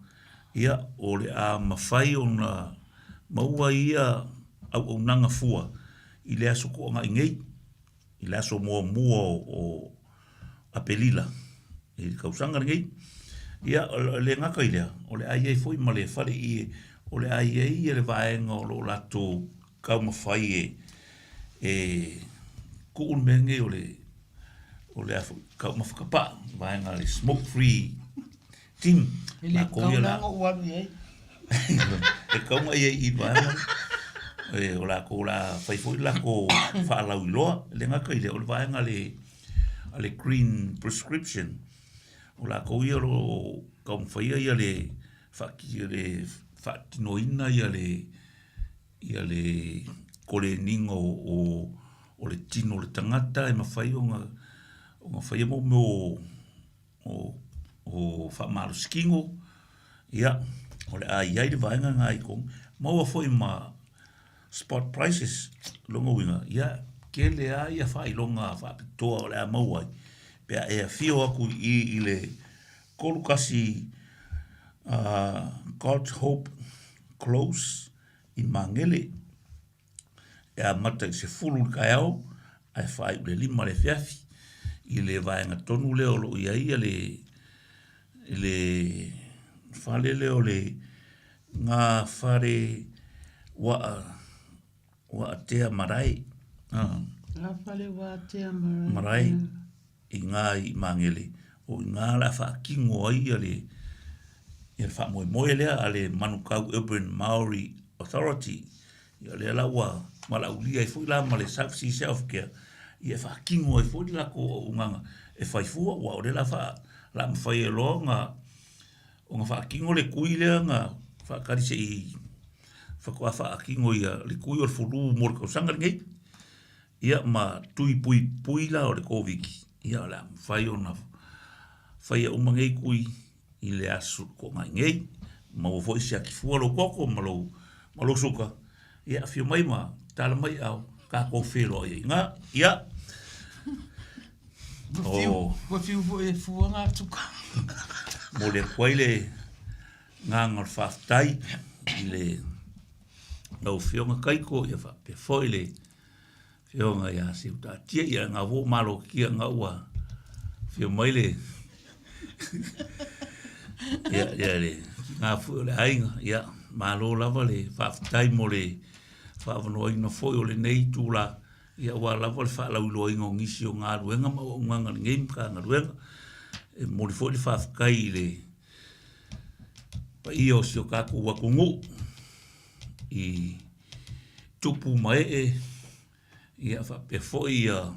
ia o le a mawhai o na maua ia au nanga fua, I le aso ko nga ingei, I le aso mua o apelila, I le kausanga ngei, ia le ngaka I lea, o le ai foi ma le whare I o le ai le vaenga o lo lato kau mawhai kuun menge o le afu kau mawhakapa, vaenga le smoke free team. Ile kaunanga uaru iei. E kaunga I vaenga, o la ko la whaifoi la ko whaalau iloa, le ngaka I le o le vaenga le green prescription, o la ko ia lo kau mwhaia ia le whaatinoina ia le kore ningo o le tino le tangata e mawhai o ngā whaia mo o whamaro skingo, ia, o le ai le vaenga ngā ikong, maua foi ma spot prices, longa winga, ia, ke le ia whailonga whaapitoa o le a mauai, pea e a fio aku I le kolukasi God's Hope Close I Mangele, e a mata I se fulu kai au, ai whai le lima le fiafi, I le vaenga tonu leo lo ia le whale leo le ngā whare wa tea marai. Ngā whale wa tea marai. Marai I ngā I Mangele, o ngā la whaakingo ai le wha moe lea a le Manukau Urban Maori Authority, ia le laua malaulia I fui la ma le South Sea Self-Care, ia whaakingo I fui la ko unganga e whaifua ua o le la la mwhai loa o ngā whaakingo le kui lea ngā whaakarise I whakoa whaakingo ia le kui o le furu mōre kausanga ngei, ia ma tui pui la o le kōwiki, ia la mwhai o na whai a umangei kui I le asu ko ngai ngei, ma o foi se aki fua lo koko malo suka, ia fio mai ma tala mai au ka ko felo ia ia Wa fiu e fua ngā tuka. mo le kwaile ngā ngar whaftai I le nau fionga kaiko ia wha pe foi le fionga ia siu ta tia ia ngā wo malo kia ngā ua fio mai le ia le ngā fu le ainga ia malo lava le whaftai mo le whaavanoina foi o le nei tūla ia wa lava le whaalau loinga o ngisi o ngā ruenga ma o nganga ngei mka ngā ruenga e mo le foi le whafkai le pa ia o sio kako wakungu I tupu mai ia whape foi ia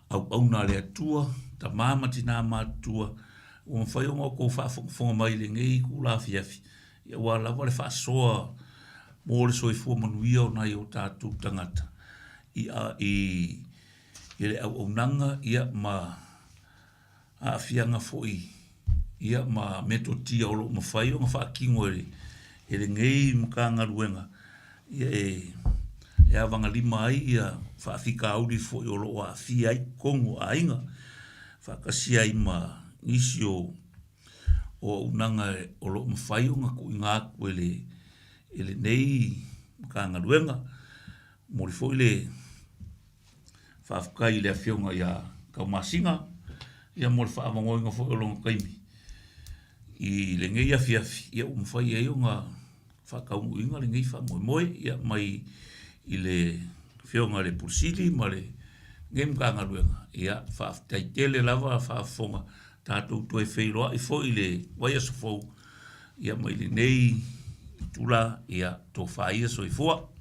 au na le atua ta mama tina matua o mwhai o ngā ko whaafonga mai le ngei ku la fiafi ia wa lava le Faasoa mo le Soifua Manuia o nai o tātou tangata I le au nanga ia ma a fianga foi ia ma metotia o lo mwhai o ngā whaakingo ele ngei mkanga ruenga ia e avanga lima ai ia whaafika auri foi o lo a fia ai kongo a inga whakasia I ma isi o unanga o lo mwhai o ngā ku inga aku ele nei mkanga ruenga mori foi le whaafkai le a fionga ia kaumasinga ia mori whaamangoinga foi o longa kaimi I le ngei a fiafi ia umwhai e o ngā whakaungu inga le ngei whamoe ia mai I le whionga le pursili ma le ngei mkanga ruenga ia whaaftai tele lava whaafonga tātou toi wheiroa I fo I le waia sofou ia mai le nei tula ia tō whaia soifua